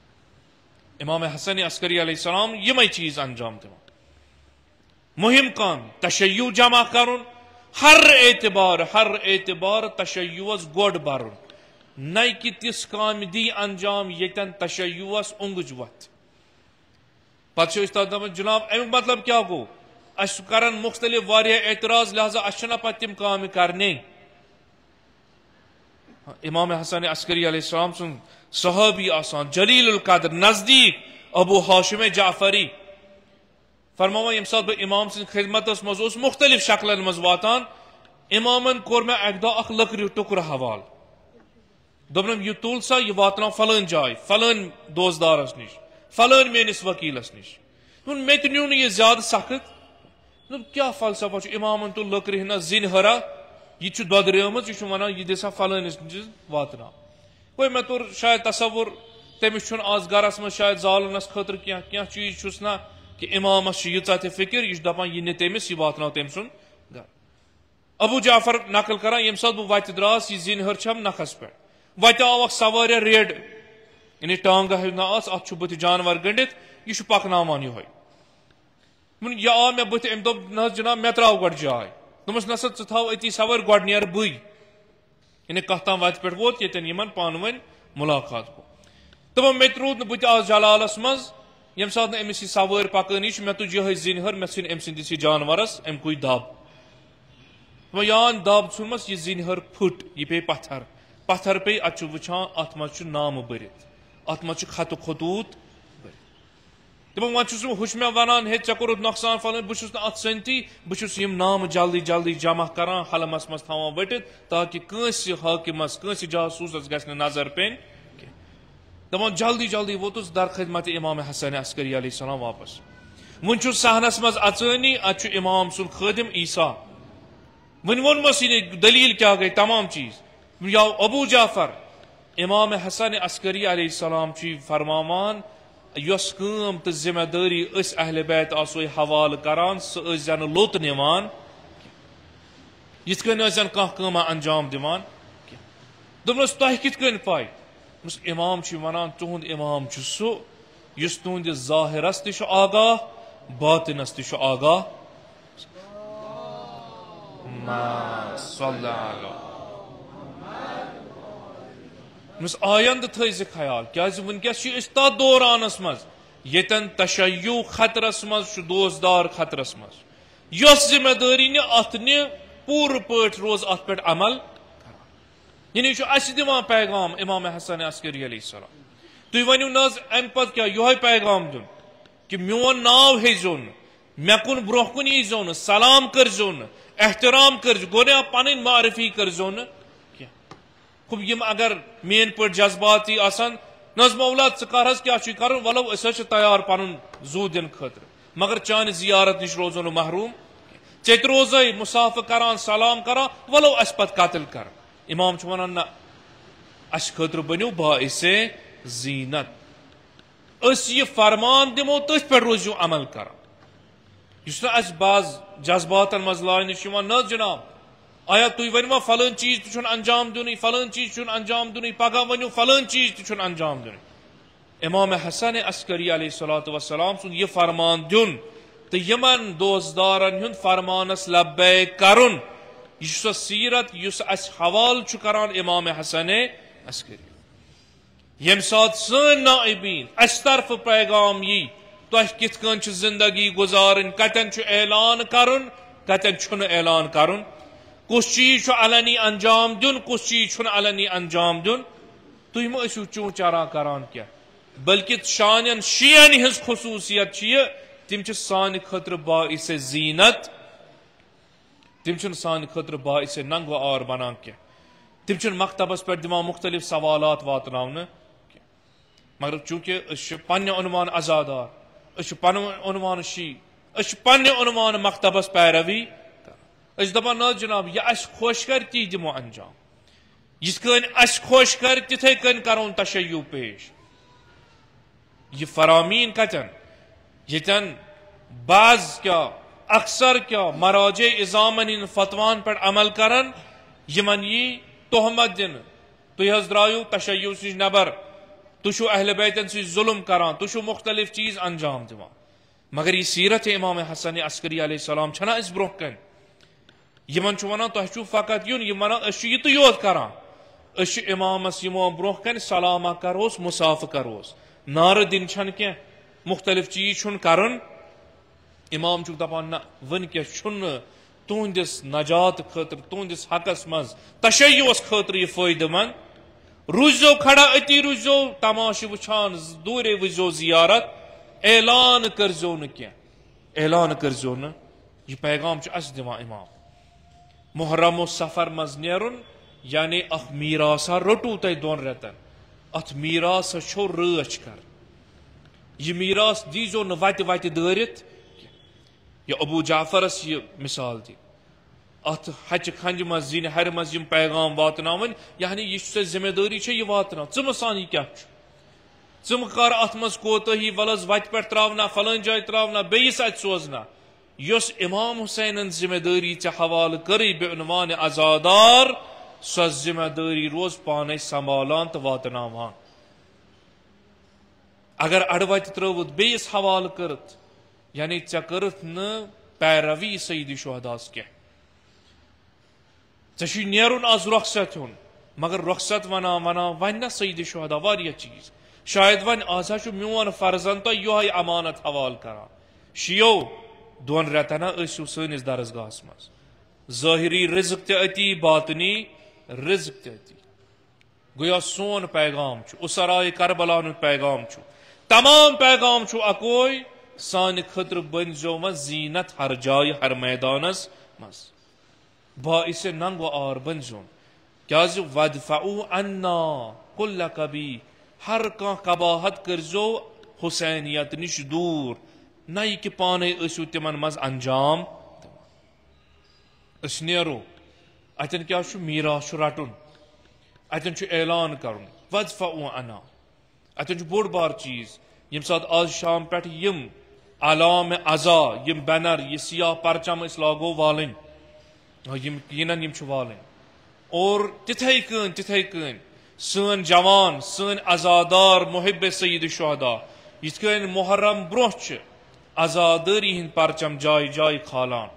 امام حسن عسکری علیہ السلام یمے چیز انجام دن مہم کام تشیع جمع کرن ہر اعتبار تشیعس گوڑ برن نئی کہ تس کام دی انجام یتن تشیعس اونگج وت پتہ جناب امیک مطلب کیا گو اس کرن مختلف واریاہ اعتراض لہذا اچھنا پتہ تم کام کرنے امام حسن عسکری علیہ السلام سن صحابی آسان جلیل القدر نزدیک ابو ہاشم جعفری فرماوا یم سات بہ امام سن خدمت مز مختلف شکلن مز واتان امامن کور میں اک دہ اخ لکر ٹکر حوال دپنم یہ تل سا یہ واتنا فلان جائے فلان دوستدارس نش فلان میانس وکیلس نش مے تہ نیو یہ زیادہ سخت کیا فلسفہ امامن تل لکر ہنا زن ہرا یہ دودریمت یہ ونان یہ دسا فلانس نش واتنا وہ مے تور شاید تصور تمس آز گرس من شاید زالنس خاطر کیا چیز چھس نا کہ امامس ییژاہ تہ فکر یہ دپان یہ نی تمس یہ واتناو تم سن گر ابو جعفر نقل کران یم سات بہ وتہ دراس یہ زین ہر چھم نکھس پہ وتہ آو اخ سواریا ریڈ یعنی ٹانگہ آس ات بت جانور گنڈت یہ پکناوان یہ یہ آو مے بت ام دپ نہ جناب مے تراو گۄڈٕ جاے دوٚپمس نسا ژٕ تھاو أتی سوٲرۍ گۄڈٕ نیرٕ بٕے یعنی کتھ تام وتہِ پٮ۪ٹھ ووت ییٚتٮ۪ن یِمن پانہٕ ؤنۍ مُلاقات گوٚو دوٚپُن مےٚ تہِ روٗد نہٕ بہٕ تہِ آس جلالس منٛز ییٚمہِ ساتہٕ نہٕ أمِس یہِ سوٲرۍ پکٲنی چھِ مےٚ تُج یِہوٚے زِنۍ ہٕر مےٚ ژھٕنۍ أمۍ سٕنٛدِس یہِ جانورس اَمہِ کُے دب وۄنۍ یان دب ژھُنمس یہِ زِنۍ ہٕر پھٕٹ یہِ پیٚیہِ پتھر پیٚیہِ اتھ چھُ وٕچھان اتھ منٛز چھُ نامہٕ بٔرِتھ اتھ منٛز چھُ خطہٕ خطوٗط دپان وۄنۍ چھُس ہُہ چھُ مےٚ ونان ہے ژےٚ کوٚرُتھ نۄقصان فلٲنۍ بہٕ چھُس نہٕ اتھ سٔنتھی بہٕ چھُس یِم نامہٕ جلدی جلدی جمع کران حلمس منٛز تھاوان ؤٹِتھ تاکہِ کٲنٛسہِ حٲکِمس کٲنٛسہِ جاسوٗسس گژھِ نہٕ نظر پیٚنۍ کینٛہہ دپان جلدی جلدی ووتُس در خدمت امام حسن عسکری علیہ السلام واپس وۄنۍ چھُ صحنس منٛز اژٲنی اتہِ چھُ امام سُنٛد خٲدم عیسیٰ وۄنۍ ووٚنمس یہِ دلیٖل کیٛاہ گٔے تمام چیٖز یا ابو جعفر امام حسن عسکری علیہ السلام چھُ فرماوان یۄس کٲم تہٕ ذمہ دٲری أسۍ اہل بیت آسو حوالہٕ کران سُہ ٲسۍ زن نہٕ لوٚت نِوان یِتھ کٔنۍ ٲسۍ زن کانٛہہ کٲمہ انجام دِوان کینٛہہ دوٚپنس تۄہہِ کِتھ کٔنۍ پاے دوٚپمس امام چھُ ونان تُہُنٛد امام چھُ سُہ یُس تُہنٛدِس ظٲہرس تہِ چھُ آگاہ باطنس تہِ چھُ آگاہ آیندٕ تھٲیزِ خیال کیازِ ونکیس چھِ أسۍ تتھ دورانس منٛز ییٚتٮ۪ن تشیع خطرس منٛز چھُ دوزدار خطرس منٛز یۄس ذمہ دٲری نہِ اتھ نہِ پوٗرٕ پٲٹھۍ روز اتھ پٮ۪ٹھ عمل یعنی یہِ چھُ اسہِ دِوان پیغام امام حسن عسکری علیہ السلام تُہۍ ؤنِو نہ حظ امہِ پتہٕ کیٛاہ یِہوے پیغام دیُن کہ میون ناو ہیزیو نہٕ مےٚ کُن برونٛہہ کُن ییٖزیو نہٕ سلام کٔرزیو نہٕ احترام کٔرزیو گۄڈٕ پنٕنۍ معرفی کٔرزیو نہٕ خوب یم اگر مین پٲٹھۍ جذباتی آسان نہ حظ مولا ژٕ کر حظ کیٛاہ چھُے کرُن ولو أسۍ حظ چھِ تیار پنُن زُو دِنہٕ خٲطرٕ مگر چانہِ زیارت نِش روزو نہٕ محروٗم ژےٚ تہِ روزے مُسافہٕ کران سلام کران ولو اسہِ پتہٕ قتل کر امام چھُ ونان نہ اسہِ خٲطرٕ بٔنِو باعث زیٖنت أسۍ یہِ فرمان دِمو تٔتھۍ پٮ۪ٹھ روٗزِو عمل کران یُس نہٕ اسہِ بعض جذباتن منٛز لاینہٕ چھُ یِوان نہ حظ جناب آیا تُہۍ ؤنوا فلٲنۍ چیٖز تہِ چھُنہٕ انجام دِینُے فلٲنۍ چیٖز چھُنہٕ انجام دِینُے پگہہ ؤنِو فلٲنۍ چیٖز تہِ چھُنہٕ انجام دِینُے امام حسن عسکری علیہ الصلوۃ والسلام سُنٛد یہِ فرمان دیُن تہٕ یِمن دوزدارن ہُنٛد فرمانس لبیک کرُن یہ سو سیرت یس اس حوالہ چھ کران امام حسن عسکری یم سات سن نائبین اس طرف پیغام یی تہ کت کن چھ زندگی گزارن کتن چھ اعلان کرن کتن چھ اعلان کرن کس چیز چھ علنی انجام دن کس چیز چھ علنی انجام دن تھی مو چون چارا کران کیا بلکہ شان شین ہز خصوصیت تم چھ سان خطر باعث زینت تم چھ سان خطر باعث ننگ و آر بنان کی تم چھ مکتبس پہ دان مختلف سوالات واتن مگر چونکہ اس پنہ عنوان ازادار اس پن عنوان شی اس پنہ عنوان مکتبس پیروی اس دپان نا جناب یہ اس خوش کر تی دمو انجام یس کن اس خوش کر تتھے کن کرون تشیع پیش یہ فرامین کتن یتن بعض کیا اکثر کیا مراجع ازامن ان فتوان پر عمل کرن یمن یہ تہمت دن تھی حض درائیو تشیع سی نبر تشو اہل بیتن سی ظلم کران تشو مختلف چیز انجام دیوان مگر یہ سیرت امام حسن عسکری علیہ السلام چھنا اس برونہ کن یمن چھ ونان تہ چھو فقط یون یم ونان اس یہ تو یوت کران اس امامس یمو برونہ کن سلامہ کروس مصاف کروس نار دن چھن کی مختلف چیز چھن کرن امام چھ دپان نہ ون کی چھن تہندس نجات خاطر تہندس حقس مز تشیعس خاطر یہ فائدہ مند روزو کھڑا اتی روزو تماشہ وچھان دورے وزو زیارت اعلان کرزو نہ کی اعلان کرزو نہ یہ پیغام چھ اس دِوان امام محرم و سفر مز نیرن یعنی اخ میراثا رٹو تہ دون رتن ات میراث چھو رچ کر یہ میراث دیزو نہ وتہ وتہ دٲرِتھ یا ابو جعفرس یہ مثال دی ات ہچ کھنج مز زین ہر مز یم پیغام واتناون یعنی یہ سو ذمہ داری چھ یہ واتنا ژم سان یہ کیا ژم کر ات مز کوتہی ولز وت پہ تراونا فلان جائے تراونا بیس ات سوزنا یس امام حسینن ذمہ داری ژے حوالہ کری بے عنوان عزادار سو ذمہ داری روز پانے سنبھالان تو واتناوان اگر اڑوت تروت بیس حوالہ کرت یعنی ژے کرت نہ پیروی سید شہداس کی ژے نیرن آز رخصت ہن مگر رخصت ونا ون نا سید شہدا واریاہ چیز شاید ون آز میون فرزن تو یہ امانت حوالہ کران شیو دون ریتنا ٲسِو سٲنِس درسگاہس مز ظٲہری رزق تہِ أتی باطنی رزق تہِ أتی گویا سون پیغام چھُ اسرائے کربلا ہُنٛد پیغام چھُ تمام پیغام چھُ اکوے سانہِ خٲطرٕ بٔنزیو وۄنۍ زیٖنت ہر جایہِ ہر میدانس مز باعث ننگ و آر بٔنزیون کیازِ ودفعوا عنا کل کبی ہر کانٛہہ قباحت کٔرزیو حسینیت نش دوٗر نہ یہ کہ پانے ٲسِو تمن مز انجام أسۍ نیرو اتن کیا چھُ میراث چھُ رٹُن اتن چھُ اعلان کرُن ودفعوا عنا اتن چھُ بوٚڑ بار چیز ییٚمہِ ساتہٕ آز شام پٮ۪ٹھ یم علام عزا یم بینر یہ سیاہ پرچم أسۍ لاگو والٕنۍ یم یقیناً یم چھِ والٕنۍ اور تِتھے کٔنۍ سٲنۍ جوان سٲنۍ عزادار محب سید شہدا یِتھ کٔنۍ محرم برونٛہہ چھِ عزاداری ہند پرچم جائے جائے کھالان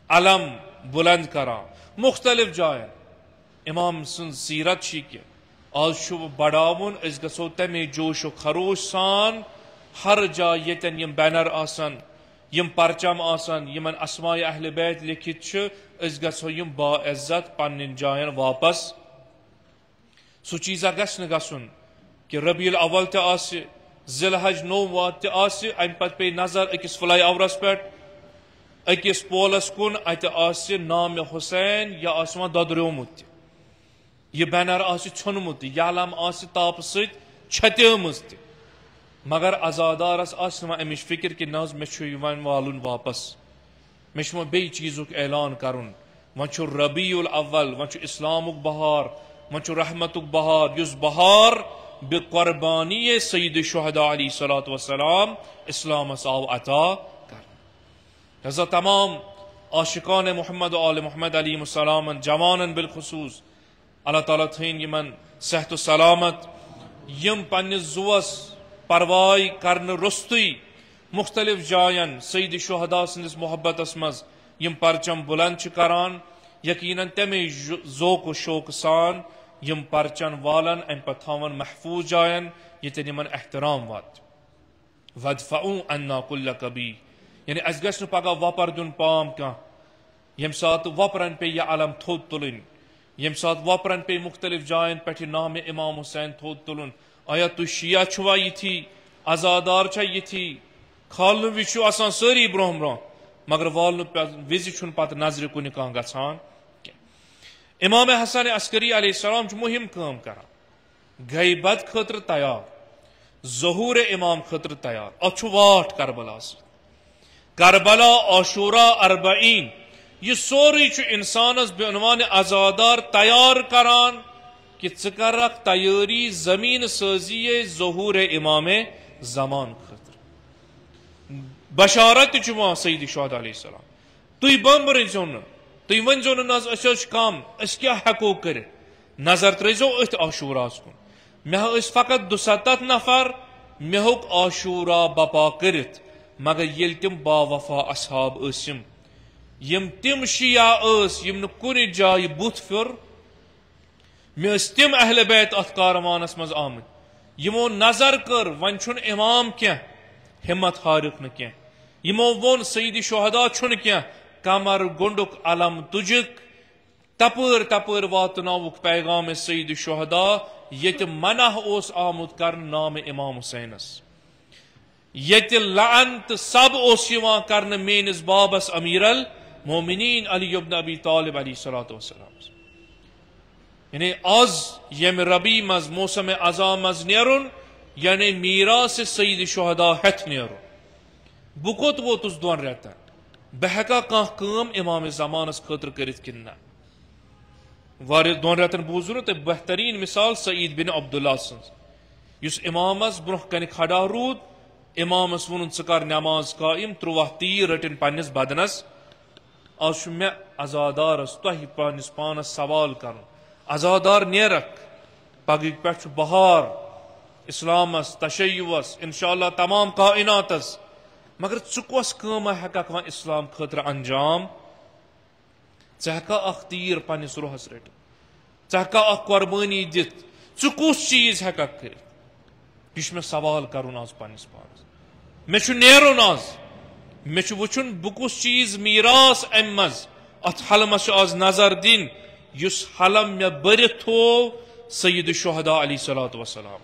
علم بلند کران مختلف جائن امام سن سیرت کہ آز بڑاون اس گژھو تمے جوش و خروش سان ہر جائے یتن یم بینر آسن یم پرچم آسن یمن اسماء اہل بیت لکھت چھ اس گژھو یم با عزت پنن جائن واپس سو چیزا گژھِ نہٕ گژھُن کہ ربیع الاول تہِ آسہِ ذی الحج نو وات تہِ آسہِ امہِ پتہٕ پیٚیہِ نظر أکِس فلائی اورس پٮ۪ٹھ أکِس پولس کُن اتہِ آسہِ نام حسین یا آسہِ وۄنۍ دۄدریومُت تہِ یہِ بینر آسہِ ژھیوٚنمُت تہِ یہِ علم آسہِ تاپہٕ سۭتۍ چھتیمٕژ تہِ مگر عزادارس آسہِ نہٕ وۄنۍ امِچ فکر کہِ نہ حظ مےٚ چھُ یہِ وۄنۍ والُن واپس مےٚ چھُ وۄنۍ بیٚیہِ چیٖزُک اعلان کرُن وۄنۍ چھُ ربیع الاول وۄنۍ چھُ اسلامُک بہار وۄنۍ چھُ رحمتُک بہار یُس بہار بقربانی سید شہداء علیہ الصلوۃ والسلام اسلامس آو عطا کر لہذا تمام عاشقان محمد و آل محمد علیہ السلام جوانن بالخصوص اللہ تعالیٰ تھین یمن صحت و سلامت یم پنس زوس پروائی کرن رستوی مختلف جائن سید شہداء سندس محبتس مز یم پرچم بلند کران یقیناً تمے ذوق و شوق سان یم پرچن والن ام پتھاون محفوظ جائن یتن یمن احترام وات ودفعوا عنا کل کبی یعنی اس گژھِ نہٕ پگاہ وپر دیُن پام کانٛہہ ییٚمہِ ساتہٕ وپرن پے یہ علم تھوٚد تُلٕنۍ ییٚمہِ ساتہٕ وپرن پے مختلف جاین پٮ۪ٹھ نام امام حسین تھوٚد تُلُن آیا تُہۍ شیعہ چھُوا یِتھی عزادار چھا یِتھی کھالنہٕ وِزِ چھُ آسان سٲری برونٛہہ برونٛہہ مگر والنہٕ وِزِ چھُنہٕ پتہٕ نظرِ کُنہِ کانٛہہ گژھان امام حسن عسکری علیہ السلام مہم کام کران غیبت خاطر تیار ظہور امام خاطر تیار ات واٹ کربلا کربلا عاشورہ اربعین یہ سوری انسانس بے عنوان عزادار تیار کران کہ ژٕ کرکھ تیاری زمین سازی ظہور امام زمان خاطر بشارت چھ سید شہداء علیہ السلام تھی بمبرزو نہ تھی ونزو نظ اس کم اس کیا ہیکو کرت نظر ترزو ات عاشوراس کن مے فقط 270 نفر مے ہوک عاشورہ بپا کرت مگر یل تم با وفا اصحاب اسم یم تم شیعہ یم نہ کن جائے بت پھر مے تم اہل بیت ات کاروانس مز آمت یمو نظر کر ون چھن امام کیا ہمت ہارک نہ کیا یمو وون سید شہداء چھن کیا کمر گنڈک علم تجک تپر تپر واتناوک پیغام سید شہداء یت منع اوس آمت کر نام امام حسینس یت لعن تو سب اوس یوان کرن مینس بابس امیر المومنین علی ابن ابی طالب علیہ الصلوۃ والسلام یعنی آز یم ربی مز موسم ازا مز نیرن یعنی میراث سید شہداء ہتھ نیرن بہ کوت ووتس دون ریتن بہ ہیکا کانٛہہ کٲم امام زمانس خٲطرٕ کٔرِتھ کِنہٕ نہ واریاہ دۄن رٮ۪تن بوٗزوٕ نہٕ تۄہہِ بہتریٖن مثال سعید بن عبداللہ سٕنٛز یُس امامس برونٛہہ کنہِ کھڑا روٗد امامس ووٚنُن ژٕ کر نٮ۪ماز قٲیِم 13 تیٖر رٔٹِنۍ پننِس بدنس آز چھُ مےٚ عزادارس تۄہہِ پننِس پانس سوال کرُن عزادار نیرکھ پگہٕکۍ پٮ۪ٹھ چھُ بہار اسلامس تشیعس انشاءاللہ تمام کائناتس مگر ژٕ کۄس کٲمہ ہیککھ وۄنۍ اسلام خٲطرٕ انجام ژٕ ہیککھا اکھ تیٖر پننِس روحس رٔٹِتھ ژٕ ہیککھا اکھ قۄربٲنی دِتھ ژٕ کُس چیٖز ہیککھ کٔرِتھ یہِ چھُ مےٚ سوال کرُن آز پننِس پانس مےٚ چھُ نیرُن آز مےٚ چھُ وٕچھُن بہٕ کُس چیٖز میٖراث امہِ منٛز اتھ حلمس چھُ آز نظر دِنۍ یُس حلم مےٚ بٔرِتھ تھوو سید الشہداء علیہ الصلوۃ والسلام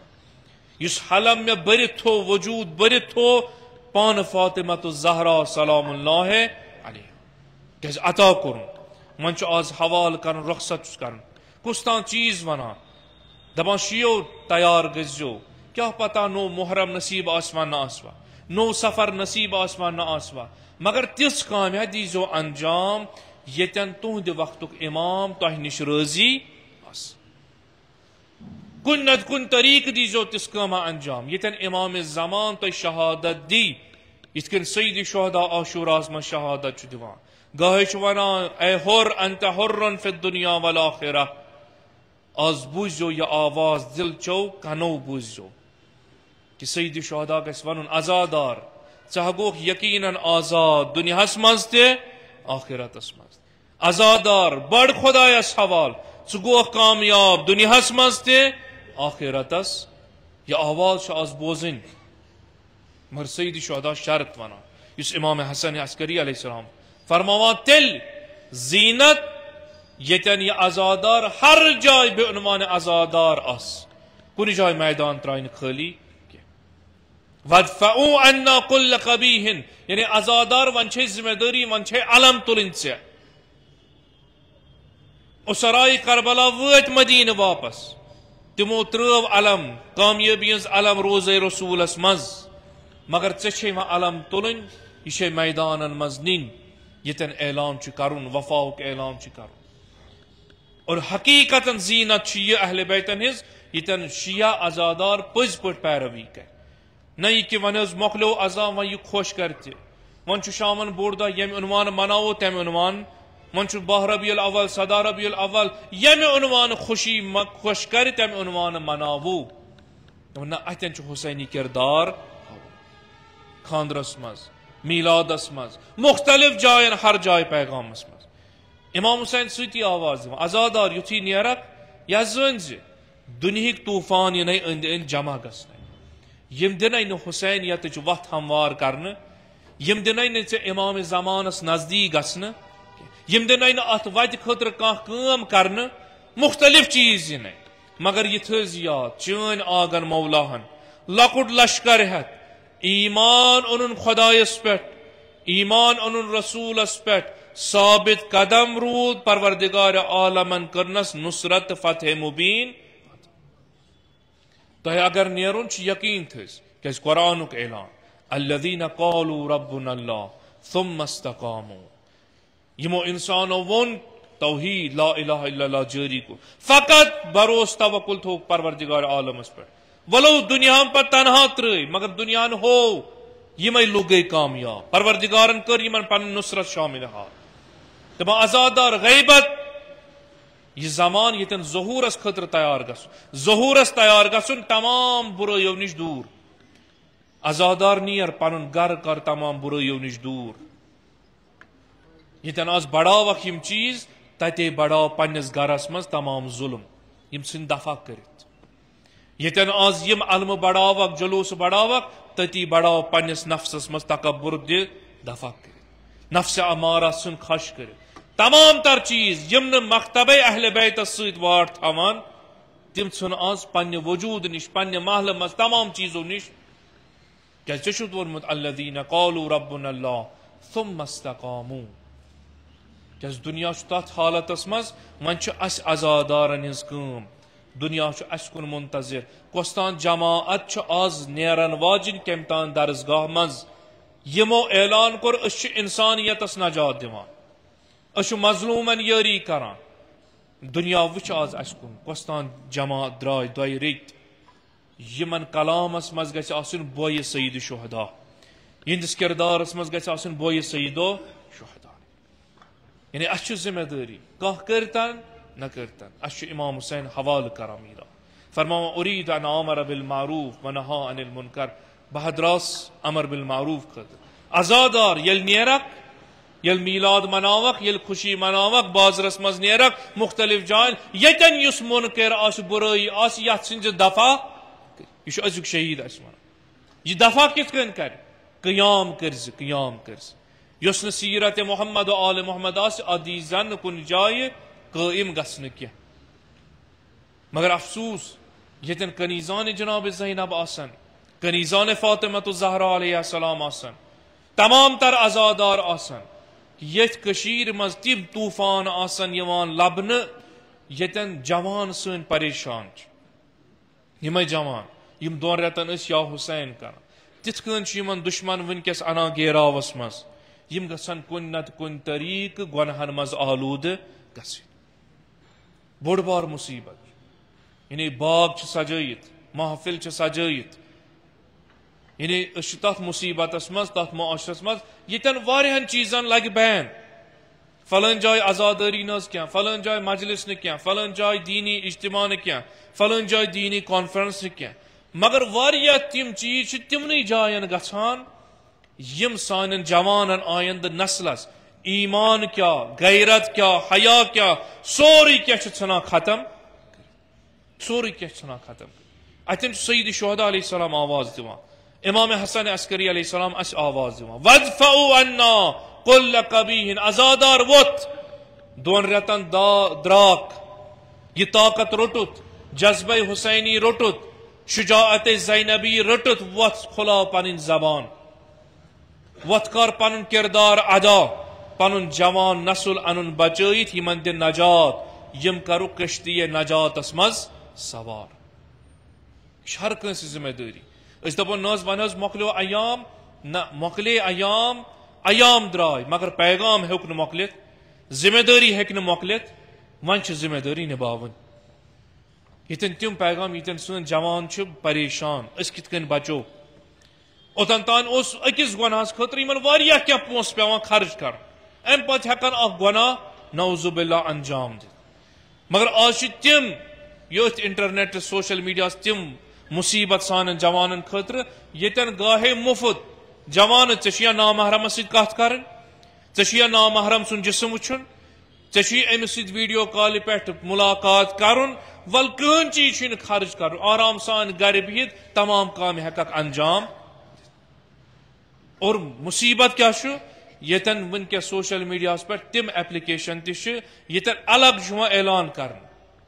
یُس حلم مےٚ بٔرِتھ تھوو وجوٗد بٔرِتھ تھوو پانہٕ فاطمۃ الزہرا سلام اللہ علیہ کیازِ عطا کوٚرُن وۄنۍ چھُ آز حوالہٕ کرُن رخصت چھُس کرُن کُس تام چیٖز ونان دپان شِیو تیار گٔژھزیو کیاہ پتہ نوٚو محرم نصیب آسوا نہ آسوا نوٚو سفر نصیب آسوا نہ آسوا مگر تِژھ کامہِ دیٖزیو انجام ییٚتٮ۪ن تُہنٛدِ وقتُک امام تۄہہِ نِش رٲضی آسہِ کُنہِ نتہٕ کُنہِ طریٖقہٕ دیٖزیو تِژھ کٲمہ انجام ییٚتٮ۪ن امام زمان تۄہہِ شہادت دی یِتھ کٔنۍ سعید الشہداء عاشوراہس منٛز شہادت چھُ دِوان گاہے چھُ ونان اے حُر انت حُرٌ فی الدنیا والآخرہ آز بوٗزِو یہِ آواز دل چو کنو بوٗزِو کہ سعید الشہداء گژھِ ونُن عزادار ژٕ ہا گوکھ یقیناً آزاد دُنیاہس منٛز تہِ آخرتس منٛز عزادار بڑ خۄدایس حوال ژٕ گوکھ کامیاب دُنیاہس منٛز تہِ آخرتس یہِ آواز چھِ آز بوزٕنۍ مگر سعید الشہداء شرط ونان یُس امام حسن عسکری علیہ السلام فرماوان تیٚلہِ زیٖنت ییٚتٮ۪ن یہِ عزادار ہر جایہِ بے عنوان عزادار آسہِ کُنہِ جایہِ میدان ترٛایہِ نہٕ خٲلی وَادْفَعُوا عَنَّا كُلَّ قَبِيحٍ یعنی عزادار وۄنۍ چھے ذمہ دٲری وۄنۍ چھے علم تُلٕنۍ ژےٚ اُسرائے کربلا وٲتۍ مدیٖنہٕ واپس تِمو ترٲو علم کامیٲبی ہٕنٛز علم روزے رسوٗلس منٛز مگر ژےٚ چھے وۄنۍ علم تُلٕنۍ یہِ چھے میدانن منٛز نِنۍ ییٚتٮ۪ن اعلان چھُ کرُن وفاہُک اعلان چھُ کرُن اور حقیقتاً زیٖنت چھِ یہِ اہلِ بیتن ہٕنٛز ییٚتٮ۪ن شِیا عزادار پٔزۍ پٲٹھۍ پیروی کرِ نہ یہِ کہِ وۄنۍ حظ مۄکلیو عزا وۄنۍ یہِ خۄش کرِ تہِ وۄنۍ چھُ شامن بوٚڑ دۄہ ییٚمہِ عنوان مناوو تمہِ عنوان وۄنۍ چھُ 12 ربیع الاول 17 ربیع الاول ییٚمہِ عنوان خوشی خۄش کرِ تمہِ عنوان مناوو نہ اتٮ۪ن چھُ حسینی کردار خاندرس منٛز میلادس منٛز مختلف جاین ہر جایہِ پیغامس منٛز امام حسین سۭتی آواز دِوان عزادار یُتھُے نیرکھ یہِ زٲنۍ زِ دُنہِکۍ طوٗفان یِنَے أنٛدۍ أنٛدۍ جمع گژھنَے یِم دِنَے نہٕ حُسینیتٕچ وتھ ہموار کرنہٕ یِم دِنَے نہٕ ژےٚ امام زمانس نزدیٖک گژھنہٕ یِم دِنَے نہٕ اتھ وتہِ خٲطرٕ کانٛہہ کٲم کرنہٕ مختلف چیٖز یِنَے مگر یہِ تھٲوزِ یاد چٲنۍ آگن مولاہن لۄکُٹ لشکر ہٮ۪تھ ایمان اونُن خۄدایس پٮ۪ٹھ ایمان اونُن رسوٗلس پٮ۪ٹھ ثابت قدم روٗد پروردگار عالمن کٔرنس نصرت تہٕ فتح مبیٖن تۄہہِ اگر نیرُن چھُ یقیٖن تھٲوزِ کیازِ قرآنُک اعلان الذین قالوا ربنا اللہ ثم استقاموا یِمو انسانو ووٚن توحید لا الہ الا اللہ جٲری کوٚر فقط بروس توکل تھوٚوُکھ پروردگار عالمس پٮ۪ٹھ ولو دُنیاہن پتہٕ تنہا ترٛٲے مگر دُنیاہن ہوو یِمے لُکھ گٔے کامیاب پروردگارن کٔر یِمن پنٕنۍ نصرت شامل حال دپان عزادار غیبت یہ زمان ییٚتٮ۪ن ظہوٗرس خٲطرٕ تیار گژھُن ظہوٗرس تیار گژھُن تمام بُرٲیو نِش دوٗر عزادار نیر پنُن گرٕ کر تمام بُرٲیو نِش دوٗر ییٚتٮ۪ن آز بڑاوکھ یِم چیٖز تتے بڑاو پننِس گرس منٛز تمام ظُلم یِم ژھٕنۍ دفع کٔرِتھ ییٚتٮ۪ن آز یِم علمہٕ بڑاوکھ جلوٗس بڑاوکھ تتی بڑاو پننِس نفسس منٛز تکبر دِ دفع کٔرِتھ نفسِ امارہ ژھٕن خش کٔرِتھ تمام تر چیٖز یِم نہٕ مکتبے اہلِ بیتس سۭتۍ واٹھ تھاوان تِم ژھٕن آز پننہِ وجوٗد نِش پننہِ محلہٕ منٛز تمام چیٖزو نِش کیازِ ژےٚ چھُتھ ووٚنمُت الذین قالوا ربنا اللہ ثم استقاموا کیازِ دُنیا چھُ تتھ حالتس منٛز وۄنۍ چھِ اسہِ عزادارن ہٕنٛز کٲم دُنیا چھُ اسہِ کُن منتظر کۄس تام جماعت چھُ آز نیرن واجِنۍ کمہِ تام درسگاہ منٛز یمو اعلان کور اس انسانیت نجات دیوان اس مظلومن یاری کران دنیا وچ آز اس کن کستان جماعت درائے دوی ریت یمن کلامس مز گژھِ آسن بوئے سید شہدا یہندس کردارس مز گژھِ آسن بوئے سیدو شہدا یعنی اس ذمہ داری کانٛہہ کرتن نہ کرتن اس امام حسین حوالہ کران میرا فرماوا اريد ان امر بالمعروف ونهى عن المنکر بہدراس امر بالمعروف خاطر ازادار یل نیرک یل میلاد مناوک یل خوشی مناوک بازرس مز نیرک مختلف جائن یتن یس منکر آس برائی آس یت سنز دفاع یہ ازیک شہید اس ون یہ دفاع کت کن کر قیام کرز قیام کرز یس ن سیرت محمد و آل محمد آس عدیزن کن جائے قائم گسن کی مگر افسوس یتن کنیزان جناب زینب آسن کنیزان فاطمہ الزہرا علیہ السلام آسن تمام تر ازادار آسن یت کشیر مز تم طوفان آسن یوان لبن یتن جوان سن پریشان یمے جوان یم دون رتن اس یا حسین کران تت کن یمن دشمن ونکس انا گیراوس مز یم گسن کن نت کن طریق گنہن مز آلود گسن بوڑ بار مصیبت یعنی باغ سجائت محفل سجائت یعنی تر مصیبت مز تر معاشرس مز یتن واریہن چیزن لگ بین فلان جائے آزاداری نز کیا فلان جائے مجلس نہ کیا فلان جائے دینی اجتماع نہ کیا فلان جائے دینی کانفرنس نہ کیا مگر واریہ تم چیز تمنی جائن گھان یم سان جوانن آئند نسلس ایمان کیا غیرت کیا حیا کیا سوری کیا ژھنان ختم سوری کیا ژھنان ختم اتن سید شہداء علیہ السلام آواز دیوان امام حسن عسکری علیہ السلام اس آواز دیوان وَادْفَعُوا عَنَّا كُلَّ قَبِيحٍ ازادار ووت دون رتن دراک یہ طاقت رٹت جذبہ حسینی رٹت شجاعت زینبی رٹت وت کھلا پن زبان وت کر پن کردار ادا پن جوان نسل ان بچائت یمن دن نجات یم کرو کشتی نجاتس مز سوار ہر کنس ذمہ داری اس دپن نز ون مکلو ایام نہ مکلے ایام درائے مگر پیغام ہیوک نہ مکلت ذمہ داری ہیک نہ مکلت ون ذمہ داری نباون یتن تم پیغام یتن سن جوان پریشان اس کت کن بچو اوتن تان اس اکس گناہس خاطر یمن واریاہ کیا پونس پیوان خرچ کر ام پتہ ہیکن اخ گناہ نعوذ باللہ انجام دت مگر آج تم یوت انٹرنیٹ سوشل میڈیا تم مصیبت سان جوانن خاطر یتن گاہے مفت جوان ژےٚ نامحرم سۭتۍ کتھ کرن ژےٚ نامحرم سن جسم وچھن ژےٚ امس سۭتۍ ویڈیو کالہِ پٮ۪ٹھ ملاقات کرن ول کٕہٕنۍ چیٖز چھُنہٕ خرچ کرن آرام سان گرِ بہت تمام کامہِ ہیککھ انجام اور مصیبت کیا چھُ یتن ونکس سوشل میڈیا پٮ۪ٹھ تم ایپلکیشن تہِ چھِ یتن الگ چھُ یِوان اعلان کرن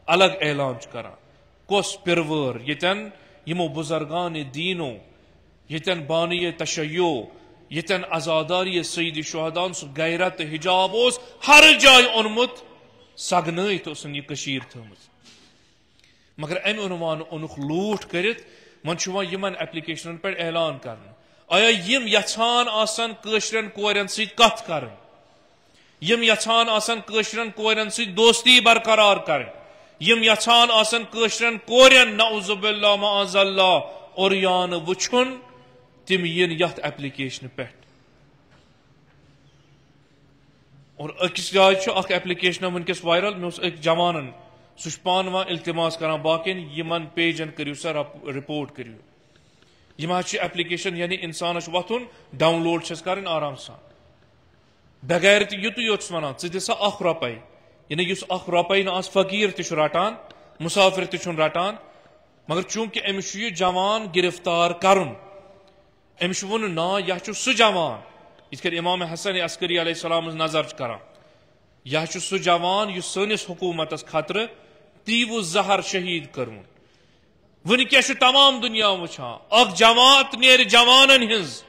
الگ اعلان چھُ کران کۄس پِروٲر یتن یمو بزرگان دینو یتن بانی تشیع یتن ازاداری سید شہدان سہ غیرت حجاب اس ہر جائے اونمت سگنائت اسن یہ کشیر تھمت مگر ام عنوان اونک لوٹ کرت من یمن ایپلکیشن پہ اعلان کرن آیا یم یژھان آسن کشرن کورن سۭتۍ کتھ کرن یم یژھان آسن کشرن کورن سۭتۍ دوستی برقرار کرن یم یژھان آسن کشرن کورن نعوذ باللہ معاذ اللہ اوریان وچھن تم ین یت ایپلکیشن پہ اور اکس جائے اخ ایپلکیشن ونکس وائرل مے اک جوانن سہ پان وان التماس کران باقین یمن پیجن کرو سا رپورٹ کرو یم ایپلکیشن یعنی انسانس وتھن ڈاؤن لوڈ چھس کرن آرام سان بغیر یتو یوت ونان ژٕ دِ سا اخ رۄپے یعنی اس اخ رۄپے نا فقیر تہ رٹان مسافر تہ رٹان مگر چونکہ امس یہ جوان گرفتار کرن امس ون نا یہ سہ جوان یت کن امام حسن عسکری علیہ السلام نظر کران یہ سہ جوان اس سنس حکومتس خطر تیو زہر شہید کرون ونکس تمام دنیا وچھان اخ جماعت نیر جوانن ہز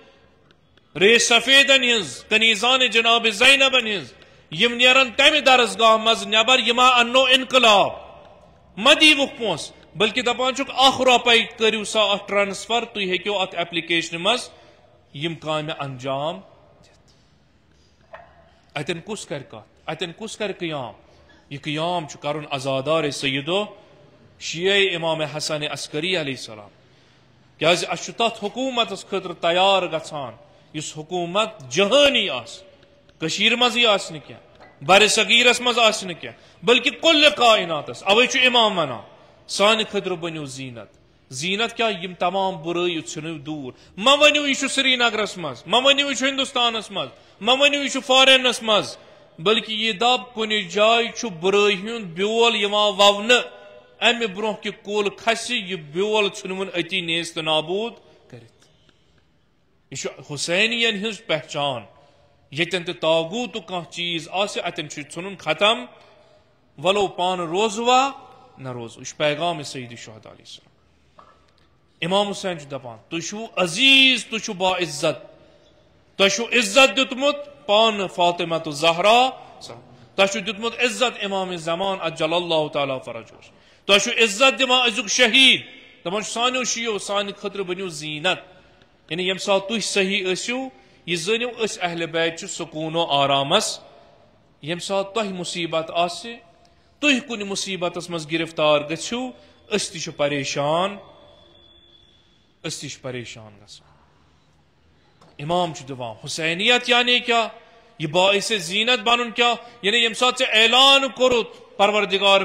رے سفیدن ہز کنیزان جناب زینبن ہز یم نیرن تمہ درسگاہ مز نبر یما انو انقلاب مدی وک پونس بلکہ دپان چھک اخ رۄپے کرو سا ات ٹرانسفر تھی ہیکو ات ایپلکیشن مز یم کامہ انجام اتن کس کر کت اتن کس کر قیام یہ قیام کرن عزادار سیدو شیعہ امام حسن عسکری علیہ السلام کیاز اس تت حکومت خاطر تیار گژھان اس حکومت جہانی آس کشیر مزی آس نہ کیا بر صغیرس مز آس نہ کیا بلکہ کل کائناتس اوے چھ امام ونان سانہ خاطر بنیو زینت زینت کیا یم تمام برائی ژھنو دور ما ونیو یہ سری نگرس مز ما ونیو یہ ہندوستانس مز ما ونیو یہ فارنس مز بلکہ یہ دب کن جائے چھ برائی ہند بیول یوان وونہ امہ برہ کہ کول کھسی یہ بیول ژھنون اتی نیست نابود کرت یہ حسینین ہز پہچان یتن تہ تاغوت کانٛہہ چیز آسہ اتن چھ ژھنن ختم ولو پان روزوا نہ روز یہ پیغام سید شہداء علیہ السلام امام حسین دپان تُہۍ عزیز تُہۍ با عزت تۄہہِ عزت دیُتمُت پان فاطمہ زہرا تۄہہِ دیُتمُت عزت امام زمان اجل اللہ تعالیٰ فرجوس تۄہہِ عزت دِوان أزیُک شہید دپان سانیو شیو سانہِ خٲطرٕ بٔنِو زیٖنت یعنی ییٚمہِ ساتہٕ تُہۍ صحیح ٲسِو یہ زٲنِو أسۍ اہل بیت چھِ سکوٗن و آرامس ییٚمہِ ساتہٕ تۄہہِ مُصیبت آسہِ تُہۍ کُنہِ مُصیبتس منٛز گرفتار گٔژھِو أسۍ تہِ چھِ پریشان أسۍ تہِ چھِ پریشان گژھان امام چھُ دپان حسینیت یعنی کیا یہ باعث زینت بنن کیا یعنی ییٚمہِ ساتہٕ ژےٚ اعلان کوٚرُتھ پروردگار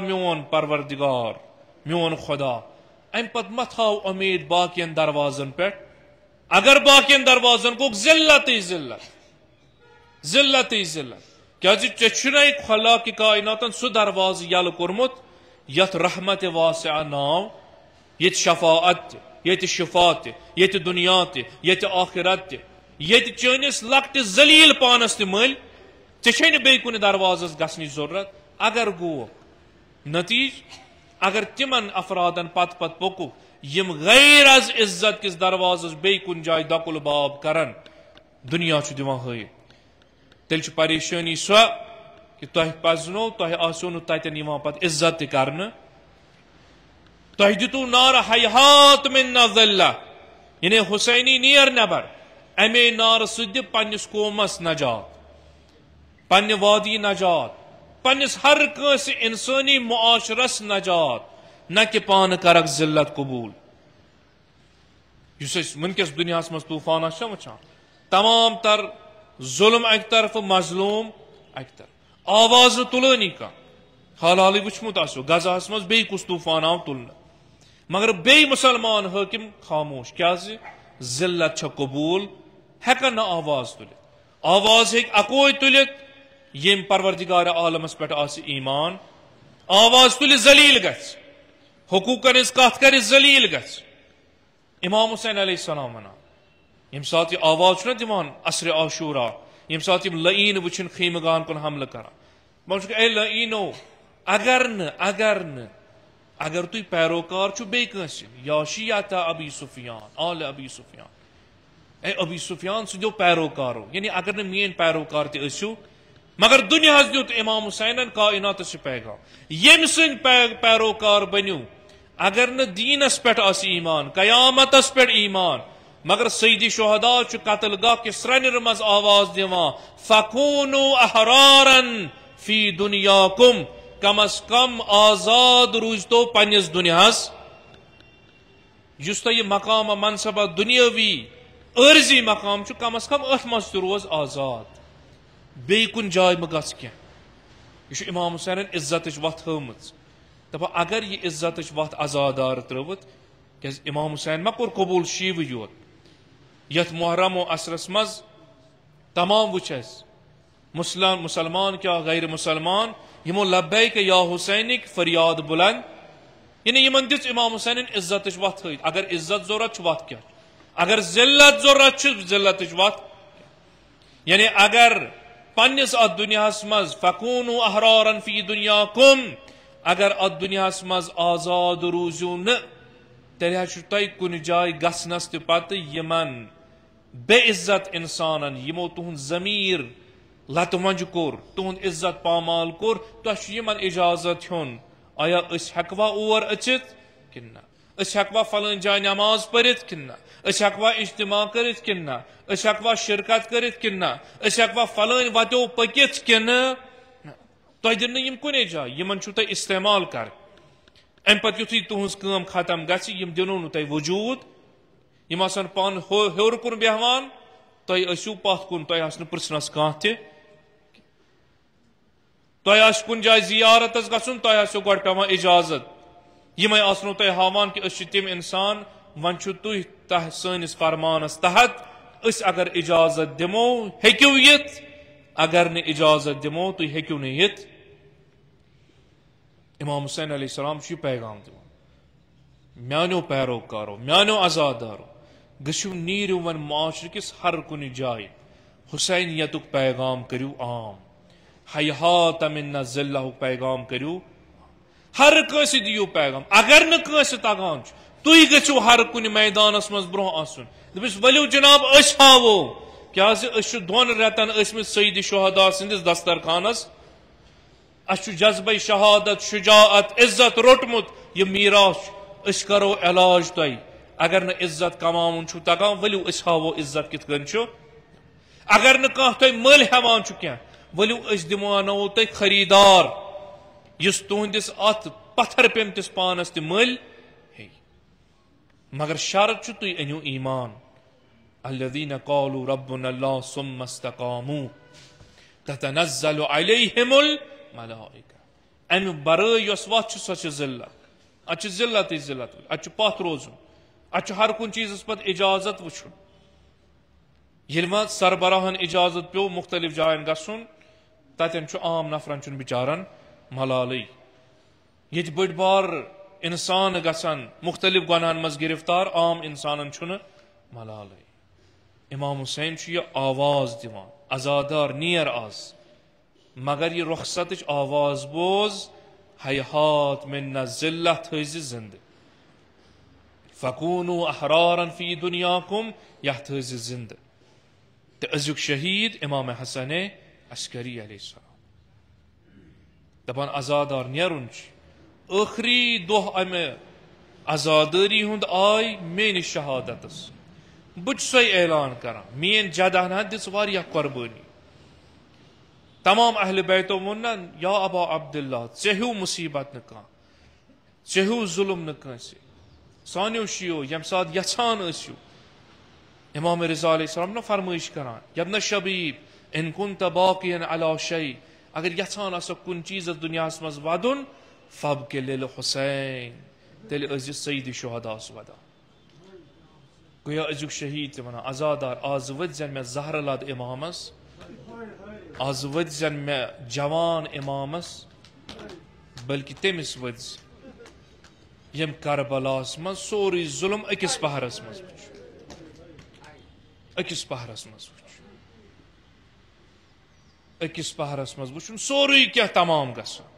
میون خدا امہ پتہٕ ما تھاو امید باقین دروازن پہ اگر باقین دروازن گوٚو ذلتٕے ذلت کیازِ ژےٚ چھُنَے خلاق کائناتن سُہ دروازٕ یلہٕ کوٚرمُت یتھ رحمت واسعہ ناو ییٚتہِ شفاعت تہِ ییٚتہِ شفا تہِ ییٚتہِ دنیا تہِ ییٚتہِ آخرت تہِ ییٚتہِ چٲنِس لۄکٹِس ذلیٖل پانس تہِ مٔلۍ ژےٚ چھے نہٕ بیٚیہِ کُنہِ دروازس گژھنٕچ ضروٗرت اگر گوٚو نتیج اگر تمن افرادن پت پوٚکُکھ یم غیر از عزت کس دروازس بیٚیہِ کُنہِ جایہِ دۄکُل باب کرن دنیا چھُ دِوان ہٲیِتھ تیٚلہِ چھِ پریشٲنی سۄ کہ تۄہہِ پزنو تۄہہِ آسیو نہٕ تتٮ۪ن یِوان پتہٕ عزت تہِ کرنہٕ تۄہہِ دِتوٗ نعرٕ حیات منا ذلہ یعنی حسینی نیر نٮ۪بر امے نعرٕ سۭتۍ دِ پننس قومس نجات پننہِ وادی نجات پننس ہر کٲنٛسہِ انسٲنی معاشرس نجات نہ کہ پانہٕ کرکھ ذلت قبوٗل یُس أسۍ وٕنکیٚس دُنیاہس منٛز طوٗفانا چھِ وٕچھان تمام تر ظلم اکہِ طرفہٕ مظلوم اکہِ طرفہٕ آواز نہٕ تُلٲنی کانٛہہ حال حالٕے وٕچھمُت آسیو غزاہس منٛز بیٚیہِ کُس طوٗفان آو تُلنہٕ مگر بیٚیہِ مُسلمان حٲکِم خاموش کیازِ ذلت چھےٚ قبوٗل ہٮ۪کن نہٕ آواز تُلِتھ آواز ہیٚکہِ اکوے تُلِتھ ییٚمۍ پروردگار عالمس پٮ۪ٹھ آسہِ ایمان آواز تُلہِ ذلیٖل گژھِ حقوٗقن ہٕنٛز کتھ کرِ ذلیٖل گژھِ امام حسین علیہ السلام ونان ییٚمہِ ساتہٕ یہِ آواز چھُنہ دِوان عصرِ عاشوٗرا ییٚمہِ ساتہٕ یِم لعیٖن وٕچھِنۍ خیٖمہٕ گان کُن حملہٕ کران دپان چھُکھ اے لعیٖنو اگر تُہۍ پیروکار چھُو بیٚیہِ کٲنٛسہِ یا شیعہ ابی سفیان آل ابی سفیان اے ابی سفیان سٕنٛدیو پیروکارو یعنی اگر نہٕ میٲنۍ پیروکار تہِ ٲسِو مگر دنیاہس دیُت امام حسینن کائناتس یہِ پیغام ییٚمہِ سٕنٛدۍ پیروکار بٔنِو اگر نہٕ دیٖنس پٮ۪ٹھ آسہِ ایمان قیامتس پٮ۪ٹھ ایمان مگر سیدی شہداء چھُ قتل گاہ کہِ سرٛنِرِ منٛز آواز دِوان فکوٗنوٗ احرارن فی دُنیاکُم کم از کم آزاد روٗزتو پننِس دُنیاہس یُس تۄہہِ یہِ مقامہ منصبہ دُنیٲوی عٲرضی مقام چھُ کم از کم أتھۍ منٛز تہِ روز آزاد بیٚیہِ کُنہِ جایہِ مہ گژھ کینٛہہ یہِ چھُ امام حسینن عزتٕچ وتھ ہٲومٕژ دپان اگر یہِ عزتٕچ وتھ عزادار ترٲوِتھ کیازِ امام حسین ما کوٚر قبوٗل شیٖوٕ یوت یتھ محرم و عصرس منٛز تمام وٕچھ اسہِ مسلمان کیا غیر مسلمان یمو لبیک یا حسینک فریاد بلند یعنی یمن دِژ امام حسینن عزتٕچ وتھ ہٲیِتھ اگر عزت ضروٗرت چھُ وتھ کیٛاہ اگر ذلت ضروٗرت چھُ ذلتٕچ وتھ یعنی اگر پننس اتھ دنیاہس منٛز فکوٗنوٗ احرارن فی دُنیاکُم اگر اتھ دنیاہس منٛز آزاد روٗزِو نہٕ تیٚلہِ حظ چھُ تۄہہِ کُنہِ جایہِ گژھنس تہِ پتہٕ یِمن بے عزت انسانن یمو تُہُنٛد ضمیٖر لتہٕ منٛجہِ کوٚر تُہُنٛد عزت پامال کوٚر تۄہہِ چھُ یِمن اجازت ہیوٚن آیا أسۍ ہٮ۪کوا اور أژِتھ کِنہٕ نہ اس ہیکوا فلان جائے نماز پرت کن نہ اس ہیکوا اجتماع کرت کن نہ اس ہیکوا شرکت کرت کن نہ اس ہیکوا فلان وتو پکت کن تہ دن یم کنے جائے یمن چھو تہ استعمال کر ام پتہ یتھے تہنز کام ختم گژھِ یم دنو نہ تہ وجود یم آسن پان ہیور کن بیہوان تہ ٲسِو پتھ کن تہ آسہ نہٕ پرژھنس کانٛہہ تہِ تہ آسہِ کُنہِ جایہِ زیارتس گژھُن تہ آسیو گۄڈٕ پیٚوان اجازت یمے آسنو تہ ہاوان کہ أسۍ چھِ تِم انسان وۄنۍ چھُ تُہۍ تہ سٲنِس فرمانس تحت أسۍ اگر اجازت دمو ہیٚکِو یِتھ اگر نہٕ اجازت دمو تُہۍ ہیٚکِو نہٕ یِتھ امام حسین علیہ السلام چھُ یہِ پیغام دِوان میانیو پیروکارو میانیو عزادارو گژھِو نیٖرِو وۄنۍ معاشرٕ کِس ہر کُنہِ جایہِ حسینیتُک پیغام کٔرِو عام حیحات منا ذلہُک پیغام کٔرِو ہر کٲنٛسہِ دِیِو پیغام اگر نہٕ کٲنٛسہِ تگان چھُ تُہۍ گٔژھِو ہر کُنہِ میدانس منٛز برونٛہہ آسُن دٔپِس ؤلِو جناب أسۍ ہاوو کیازِ أسۍ چھِ دۄن رٮ۪تن ٲسۍمٕتۍ سید شہدا سٕنٛدِس دسترخانس اَسہِ چھُ جذبے شہادت شجاعت عزت روٚٹمُت یہِ میٖراث چھُ أسۍ کرو علاج تۄہہِ اگر نہٕ عزت کماوُن چھُ تگان ؤلِو أسۍ ہاوو عزت کِتھ کٔنۍ چھُ اگر نہٕ کانٛہہ تۄہہِ مٔلۍ ہٮ۪وان چھُ کینٛہہ ؤلِو أسۍ دِمو انناوو تۄہہِ خریٖدار یُس تُہنٛدِس اتھ پتھر پیٚمتِس پانس تہِ مٔلۍ ہیٚیہِ مگر شرط چھُ تُہۍ أنِو ایمان الذین قالوا ربنا اللہ ثم استقاموا تتنزل علیہم الملائکہ امہِ برٲے یۄس وتھ چھِ سۄ چھِ ذلت اتھ چھِ ذلتٕے ذلت اتھ چھُ پتھ روزُن اتھ چھُ ہر کُنہِ چیٖزس پتہٕ اجازت وٕچھُن ییٚلہِ وۄنۍ سربراہن اجازت پیوٚو مختلف جاین گژھُن تتٮ۪ن چھُ عام نفرن چھُنہٕ بِچارن ملالٕے ییٚتہِ بٔڑۍ بار انسان گژھن مختلف گۄنہن منٛز گرفتار عام انسانن چھُنہٕ ملالٕے امام حسین چھُ یہِ آواز دِوان عزادار نیر آز مگر یہِ رۄخصتٕچ آواز بوز حیحات منا ذلہ تھٲیزِ زندٕ فکوٗنوٗ احرارن فی دُنیاکُم یتھ تھٲیزِ زندٕ تہٕ أزیُک شہیٖد امام حسن عسکری علیہ السلام دپان عزادار نیرُن چھُ ٲخری دۄہ امہِ عزادٲری ہُنٛد آے میٲنِس شہادتس بہٕ چھُ سۄے اعلان کران میٲنۍ جدہ دِژ واریاہ قۄربٲنی تمام اہلِ بیتو ووٚن نہ یا ابا عبداللہ ژےٚ ہیوٗ مُصیبت نہٕ کانٛہہ ژےٚ ہیوٗ ظُلم نہٕ کٲنٛسہِ سانیو شِیو ییٚمہِ ساتہٕ یژھان ٲسِو امام رضا علیہ السلام نہ فرمٲیش کران یبنہ شبیب ان كنت باقیا علی شیء اگر یژھان آسکھ کُنہِ چیٖزس دُنیاہس منٛز ودُن فبکہِ للحسین تیٚلہِ ٲسۍ زِ سید شہداہس ودان گویا أزیُک شہیٖد تہِ ونان عزادار آز ؤتھۍ زن مےٚ زہرٕ لد امامس آز ؤتھۍ زن مےٚ جوان امامس بلکہِ تٔمِس ؤتھۍ ییٚمۍ کربلاہس منٛز سورُے ظُلم أکِس پہرس منٛز وٕچھ أکِس پہرس منٛز وٕچھ أکِس پہرس منٛز وٕچھُن سورُے کینٛہہ تمام گژھان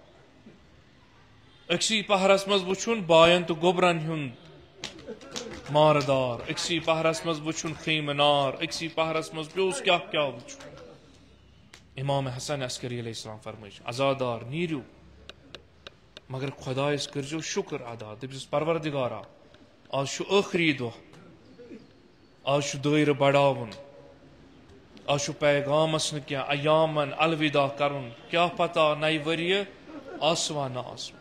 أکسٕے پہرس منٛز وٕچھُن باین تہٕ گوٚبرن ہُنٛد ماردار أکسٕے پہرس منٛز وٕچھُن خیمہٕ نار أکسٕے پہرس منٛز پیوٚس کیٛاہ کیٛاہ وٕچھُن امام حسن عسکری علیہ السلام فرمٲیش عزادار نیٖرِو مگر خۄدایس کٔرۍزیو شُکر ادا دٔپزِس پروردگارا آز چھُ ٲخری دۄہ آز چھُ دٲیرٕ بڑاوُن آز چھُ پیغامس نہٕ کینٛہہ ایامن الوداع کرُن کیٛاہ پتہ نَیہِ ؤرِیہِ آسوا نہ آسوا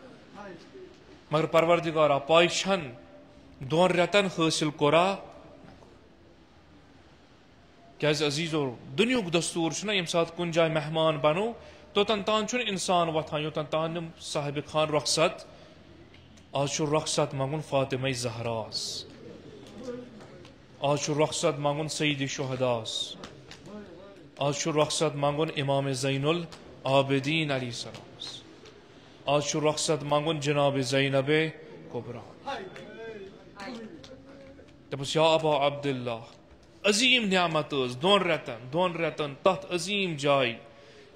مگر پروردگارا پاے چھن دۄن رٮ۪تن حٲصِل کوٚرا کیٛازِ عزیٖزو دُنیُک دستوٗر چھُنہ ییٚمہِ ساتہٕ کُنہِ جایہِ مہمان بنو توٚتن تام چھُنہٕ انسان وۄتھان یوٚتن تام نہٕ صاحبِ خان رۄخصت آز چھُ رۄخصت منٛگُن فاطمہ زہراس آز چھُ رۄخصت منٛگُن سید شہداس آز چھُ رۄخصت منٛگُن امام زین العابدیٖن علیہ السلامس آز چھُ رۄخصت منٛگُن جناب زینب کُبرا دپُس یا ابا عبداللہ عظیٖم نعمت ٲس دۄن رٮ۪تن تتھ عظیٖم جایہِ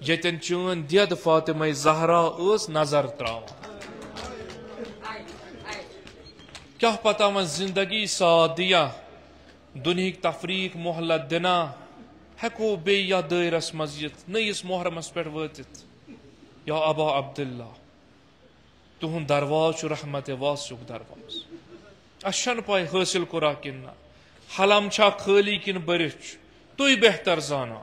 ییٚتٮ۪ن چٲنۍ دٮ۪د فاطمہ زہرا ٲس نظر تراوان کیٛاہ پتہ وۄنۍ زندگی ساتھ دِیا دُنہِکۍ تفریٖق مۄہلت دِنا ہٮ۪کو بیٚیہِ یتھ دٲیرس منٛز یِتھ نٔیِس محرمس پٮ۪ٹھ وٲتِتھ یا ابا عبداللہ تُہنٛد درواز چھُ رحمتِ واسعُک درواز اشن پائی حاصل کورا کن حلم چھا خالی کن برچ تھی بہتر زانا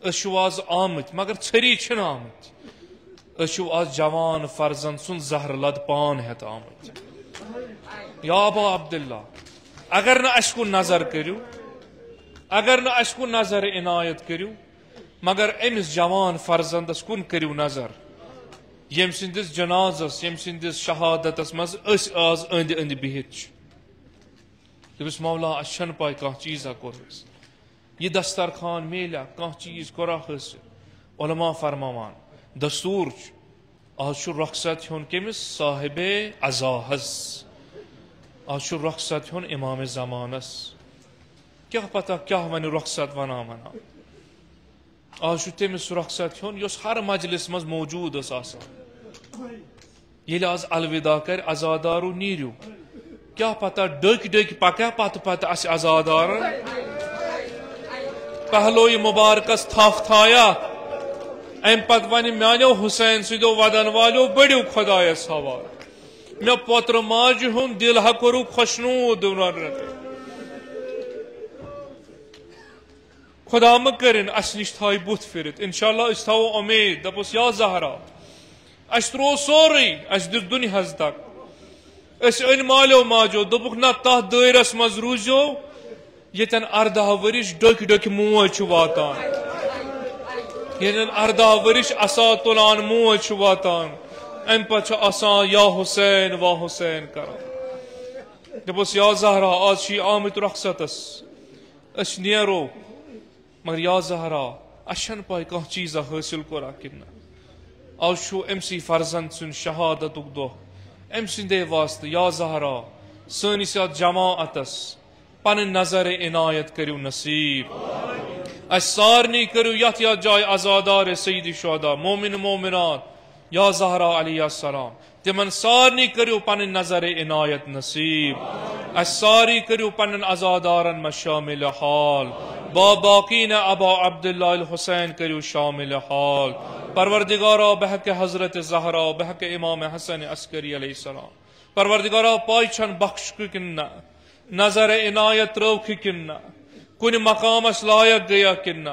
اشو آز آمت مگر ژھری چھن آمت اشو آز جوان فرزند سن زہر لد پان ہت آمت یا ابا عبداللہ اگر نہ اس کو نظر کریو اگر نہ اس کو نظر عنایت کریو مگر امس جوان فرزندس کن کریو نظر یم سندس جنازس یم سندس شہادتس مز اس آز اند اند بہت دپس مولا اشن پائی کان چیزا کورس یہ دسترخوان میلیا کان چیز کورا حاصل علماء فرماوان دستور آج رخصت ہون کمس صاحب عزاحس آج رخصت ہون امام زمانس کیا پتہ کیا ون رخصت ونا ونا آج تمس رخصت ہون یس ہر مجلس مز موجود اس آسان یل آز الوداع کر عزادارو نیرو کیا پتہ ڈک ڈک پکا پتہ پتہ اس عزادار پہلوی مبارکس تھف تھایا ام پت ون میانو حسین سدو ودن والو بڑیو خدایس حوال مے پوتر ماج ہند دل ہا کورو خوشنود خدا مکرن اس نش تھائی بت پھرت انشاءاللہ اس تھاو امید دپس یا زہرا اس ترو سوری اس دس دنیاس تک اس ان مالو ماجو دپک نہ تہ دائرس مز روزو یتن 18 ورش ڈک ڈک موج واتان یتن 18 ورش عصا تلان موج واتان ام پچ آسان یا حسین وا حسین کران دپس یا زہرا آج چھ آمت رخصتس اس نیرو مگر یا زہرا اشن پائی کان چیزا حاصل کورا کن آج چھو ام سی فرزند سن شہادت دہ ام سندے واسطہ یا زہرا سنس یتھ جماعتس پن نظر عنایت کریو نصیب اس سارنی کریو یتھ یتھ جائے عزادار سید شہداء مومن مومنات یا زہرا علیہ السلام تمن سارنی کریو پن نظر عنایت نصیب اس ساری کریو پن عزادارن میں شامل حال باقین ابا عبداللہ الحسین کریو شامل حال پروردگارا بحق حضرت زہرا بحق امام حسن عسکری علیہ السلام پروردگارا پائی چھن بخش کن نظر عنایت روک کن کن مقامس لائق گیا کن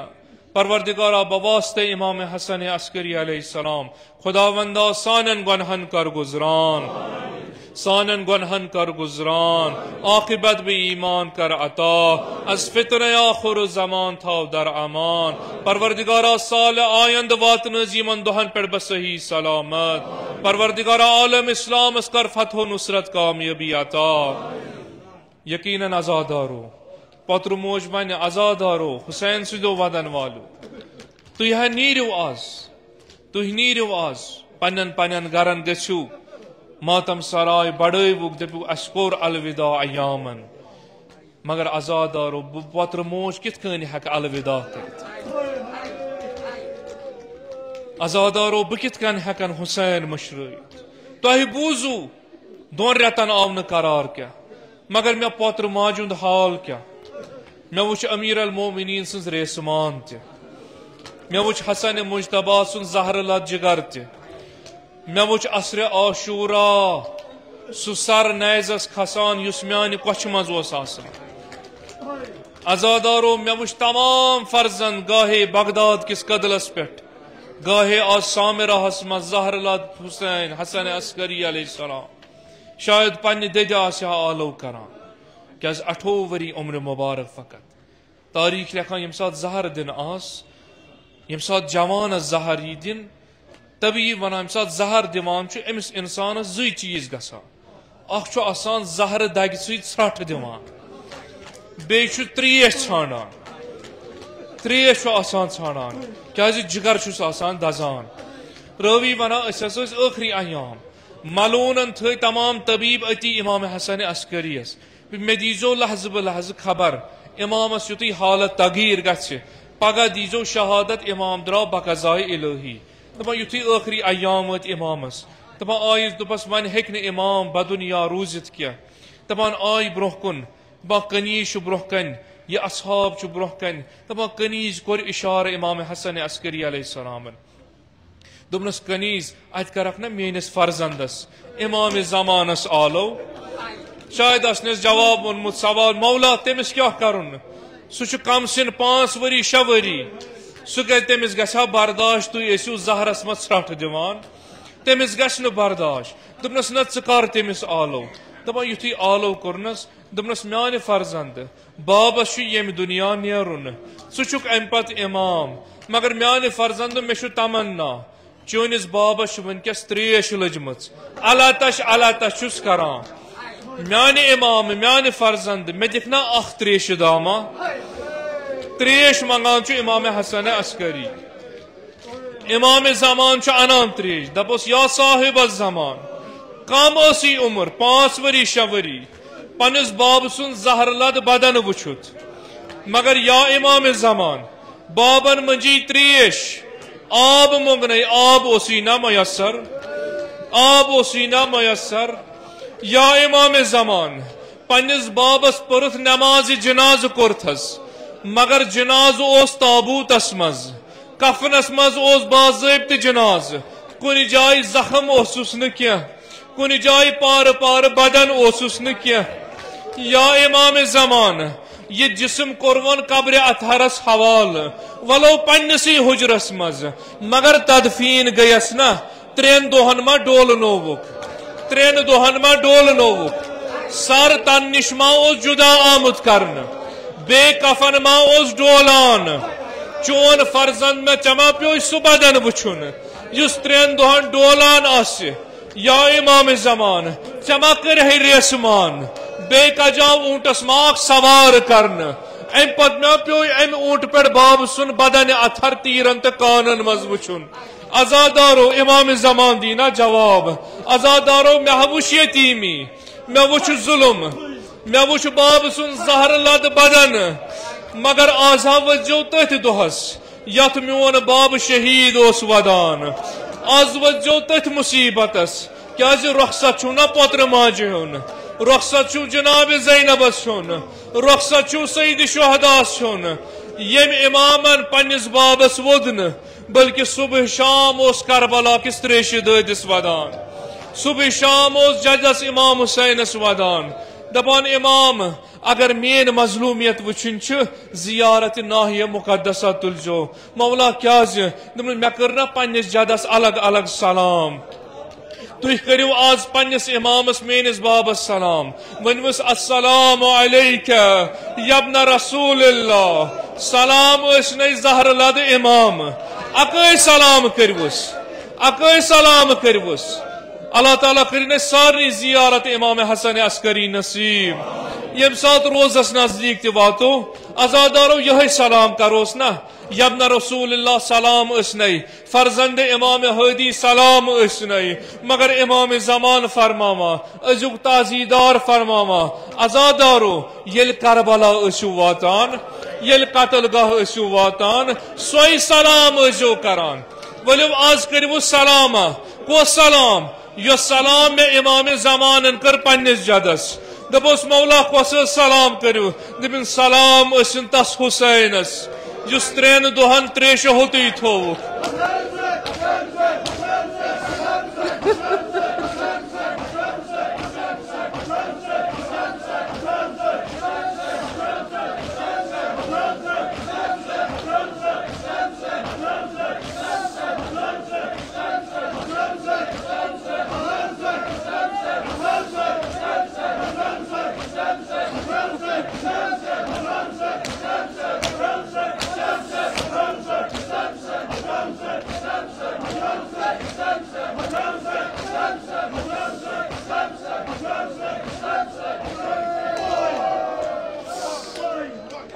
پروردگارا بواسطہ امام حسن عسکری علیہ السلام خداوندا سانن گنہن کر گزران سانن گنہن کر گزران عاقبت بھی ایمان کر عطا از فتنہ آخر زمان تھاو در امان پروردگارا سال آیند واتن زیمن دہن پر بسہی سلامت پروردگارا عالم اسلام اس کر فتح و نصرت کامیابی عطا یقیناً عزادارو پتر موج بن عزادارو حسین سدو ودن والو تھی نیرو آز تھی نیرو آز پنن پنن گرن گچھو ماتم سرائے بڑھوک دپو اس کور الوداع ایامن مگر عزادارو پتر موج کت کن ہیک الوداع کرت عزادارو بہ کت کن ہیکن حسین مشرائت تہ بوزو دون ریتن آو نہ قرار کیا مگر مے پوتر ماجند حال کیا مے وچ امیر المومنین سنز ریسمان تہ مے وچ حسن مجتبی سن زہر لد جگر تہ مے وچ عصر عاشورا سہ سر نیزس کھسان یس میانہ کوچھ مز اوس آسان عزادارو مے وچ تمام فرزند گاہے بغداد کس قدلس پٹھ گاہے آز سامراہس مز زہر لد حسین حسن عسکری علیہ السلام شاید پنہ دد آسیا آلو کران کیاز 18 وری عمر مبارک فقط تاریخ لکھان یم سات زہر دن آس یم سات جوانس زہر یہ دن تبھی ونان یم سات زہر دیوان امس انسانس زی چیز گژھان اخ آسان زہر دگ سۭتۍ ژھرٹھ دِوان بیٚیہِ چھُ تریش ژھانڈان تریش آسان ژھانڈان کیازِ جگر چھُس آسان دزان راوی ونان أسۍ ہسا ٲسۍ ٲخری ایام ملونن تھے تمام طبیب اتی امام حسن عسکری یس مے دیزو لحظہ بہ لحظہ خبر امامس یتھی حالت تغیر گژھِ پگہ دیزو شہادت امام درا بقضائے الہی دپان یتھی ٲخری ایام وٲتۍ امامس دپان آیس دپس ون ہیٚکہِ نہٕ امام بدنیا روٗزِتھ کینٛہہ دپان آے برونٛہہ کُن دپان کنیز چھُ برونٛہہ کن یہ اصحاب چھُ برونٛہہ کن دپان کنیز کوٚر اشارہ امام حسن عسکری علیہ السلامن دوپنس کنیز ات کرکھ نا میٲنس فرزندس امام زمانس آلو شاید آسنس جواب اونمت سوال مولا تمس کیا کرن سہ کم سن 5 وری 6 وری سہ گئی تمس گھا برداشت تھی ٲسِو زہرس مت ژھرٹھ دِوان تمس گژھِ نہٕ برداشت دوٚپنس نہ ژٕ کر تمس آلو دپان یُتھُے آلو کوٚرنس دوٚپنس میانہِ فرزند بابس چھُ ییٚمہِ دُنیا نیرُن ژٕ چھُکھ امہِ پتہٕ امام مگر میانہِ فرزند مےٚ چھُ تمنا چٲنِس بابس چھُ وٕنکیٚس تریش لٔجمٕژ اللہ تش چھُس کران میانہِ امام میانہِ فرزند مےٚ دِکھ نا اکھ تریشہِ داما تریش منگان چھُ امام حسن عسکری امام زمان چھُ انان تریش دپوس یا صاحب الزمان کم ٲسٕے عمر 5 ؤری 6 ؤری پننس باب سُنٛد زہر لد بدن وٕچھُتھ مگر یا امام زمان بابن منجی تریش آب مونگنے آب اوسٕے نا میسر یا امام زمان پننس بابس پرتھ نماز جناز کورتھس مگر جناز اوس تابوتس مز کفنس مز اوس باضابطہ جناز کن جائے زخم اوسس نہ کینٛہہ کن جائے پار بدن اوسس نہ کینٛہہ یا امام زمان یہ جسم کورون قبر اطہرس حوال ولو پنسی حجرس مز مگر تدفین گیس نا 3 دۄہن ما ڈولنوک سر تن نش ما اوس جدا آمت کرن بے کفن ما اوس ڈولان چون فرزند میں چما پیو سہ بدن وچھن یس 3 دۄہن ڈولان آس یا امام زمان چما کر ریسمان بے کجاو اونٹس ما سوار کرن ام پت میں پیو ام اونٹ پہ باب سن بدن اتھر تیرن تو کانن مز وچھن ازادارو امام زمان دینا جواب ازادارو میں وچھ یتیمی میں وچھ ظلم میں وچھ باب سن زہر لد بدن مگر آزا وجو تتھ دہس یت میون باب شہید اوس ودان آز وجو تتھ مصیبتس کیاز رخصت چھو نا پوتر ماجہ ہن رخصت چھو جناب زینبس چھن رخصت چھو سید شہداس چھن یم امامن پنس بابس ودن بلکہ صبح شام اس کربلا کس تریش دادس ودان صبح شام اس ججس امام حسینس ودان دپان امام اگر مین مظلومیت وچھن چھ زیارت ناحیہ مقدسہ تلجو مولا کیاز دپن مے کرنا پنس جدس الگ سلام تھی کرو آز پنس امامس مینس بابس سلام ونوس السلام علیکہ یبن رسول اللہ سلام اسنے زہر لد امام اکے سلام کروس اللہ تعالیٰ کرنے سارنی زیارت امام حسن عسکری نصیب یم سات روزس نزدیک تی واتو ازادارو یہ سلام کروس نا یبن رسول اللہ سلام اسنے فرزند امام ہدی سلام اسنے مگر امام زمان فرماما ازوک تازیدار فرماما ازادارو یل کربلا اسو واتان یل قتل گاہ اسو واتان سوئی سلام ازو کران ولیو آز کرو سلاما کو سلام یہ سلام میں امام زمان کر پنس جدس دپوس مولا کس سلام کرو دپن سلام اسن تس حسینس جس 3 دۄہن تریش ہوتی تھوک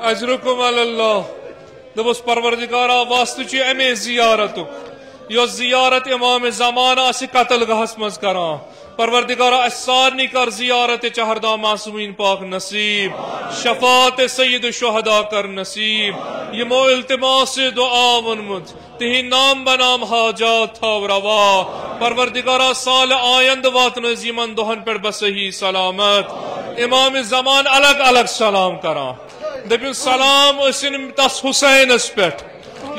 اجرکم اللہ دبس پروردگارا واسطہ چھ امی زیارتک یو زیارت امام زمان آسی قتل گہس مز کران پروردگارا سارنی کر زیارت چہردہ معصومین پاک نصیب شفاعت سید شہداء کر نصیب یمو التماس دعا ونمت تہی نام بنام حاجات تھاو روا پروردگارا سال آیند واتن زیمن دہن پر بسہی سلامت امام زمان الگ سلام کران دپن سلام اسن تس حسینس پہ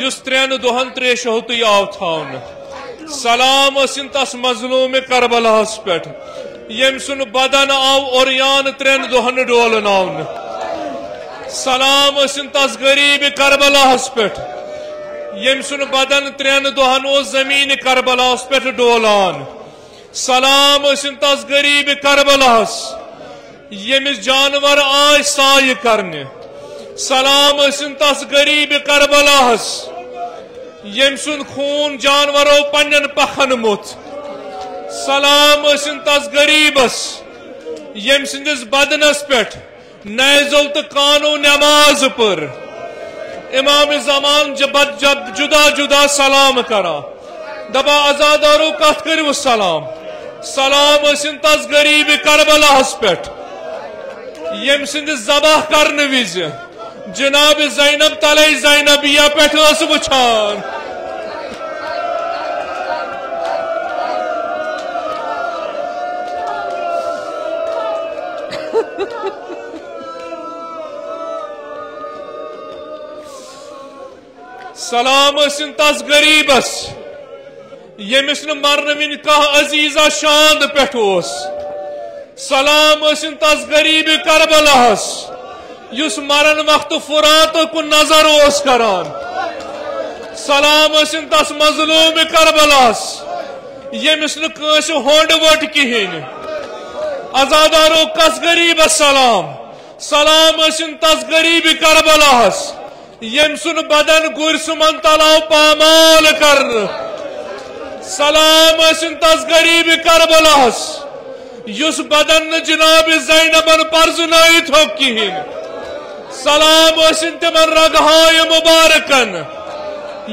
اس 3 دۄہن تریش ہوتی آو تھاون سلام اسن تس مظلوم کربلاس پہ یم سن بدن آو اوریان 3 دہن ڈولناون سلام ٲسِن تس غریب کربلاہس پٮ۪ٹھ یم سن بدن 3 دہن اوس زمین کربلاہس پٮ۪ٹھ ڈولان سلام ٲسِن تس غریب کربلاہس یمس جانور آے سایہِ کرنہِ سلام ٲسِن تس غریب کربلاہس یم سن خون جانورو پنن پکھن موت سلام ٲسِن تس غریبس یم سندس بدنس پٮ۪ٹھ نیزو تو قانو نماز پر امام زمان جب جدا جدا سلام کرا دبا ازادارو کت کرو سلام سلام ٲسِن تس غریب کربلاہس پٮ۪ٹھ یم سندس ذبح کرن وز جناب زینب تلے زینبیہ پٮ۪ٹھ ٲس وچھان سلام ٲسِن تس غریبس یمس ن مرن ون کانٛہہ عزیزہ شاند پٮ۪ٹھ اوس سلام ٲسِن تس غریب کربلاہس یس مرن وقت فرات کن نظر اوس کران سلام ٲسِن تس مظلوم کربلاہس یمس ن کٲنٛسہِ ہونڈ وٹ کہین ازادارو کس غریبس سلام سلام ٲسِن تس غریب کربلاہس یم سن بدن گرسمن تلاو پامال کرن سلام ٲسِن تس غریب کربلاہس یس بدن جناب زینبن پرزنٲیِتھ ہوٚک کہین سلام ٲسِن تمن رگہائے مبارکن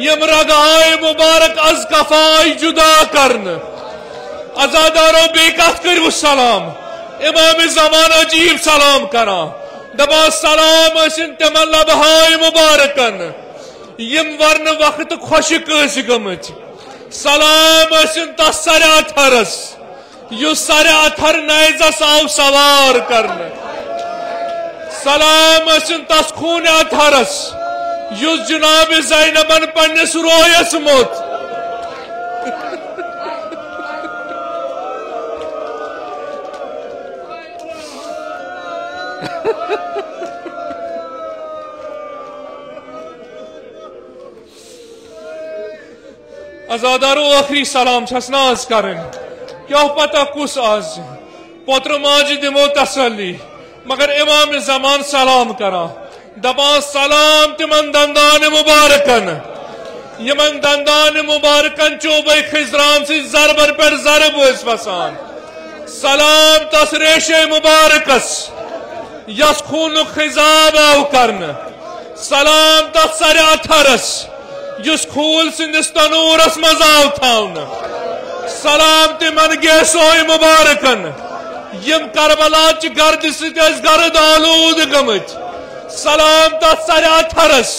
یم رگہائے مبارک از کفائی جدا کرن ازادارو بیٚیہِ کتھ کٔرِو سلام امام زمان عجیب سلام کران دبا سلام ٲسِن تمن لبہائے مبارکن یم ورن وقت خۄشک ٲسۍ گٔمٕتۍ سلام ٲسِن تس سرِ اتھرس یس سرِ اتھر نیزس آو سوار کرن سلام ٲسِن تس خوٗنہِ اتھرس یس جناب زینبن پننس رویس موت ازادارو آخری سلام چھس ناز کرن کیا پتہ کس آز پوتر ماجہ دمو تسلی مگر امام زمان سلام کرا دپا سلام تمن دندان مبارکن یمن دندان مبارکن چوبے خزران سے ضربن پر ضرب اس وسان سلام تس ریشے مبارکس یس خون خزاب آو کرن سلام تس سر اتھرس یس خول سندس تنورس مز آو تھاون سلام تمن گیسوئے مبارکن یم کربلا چہ گرد ست گرد آلود گمت سلام تس سر اتھرس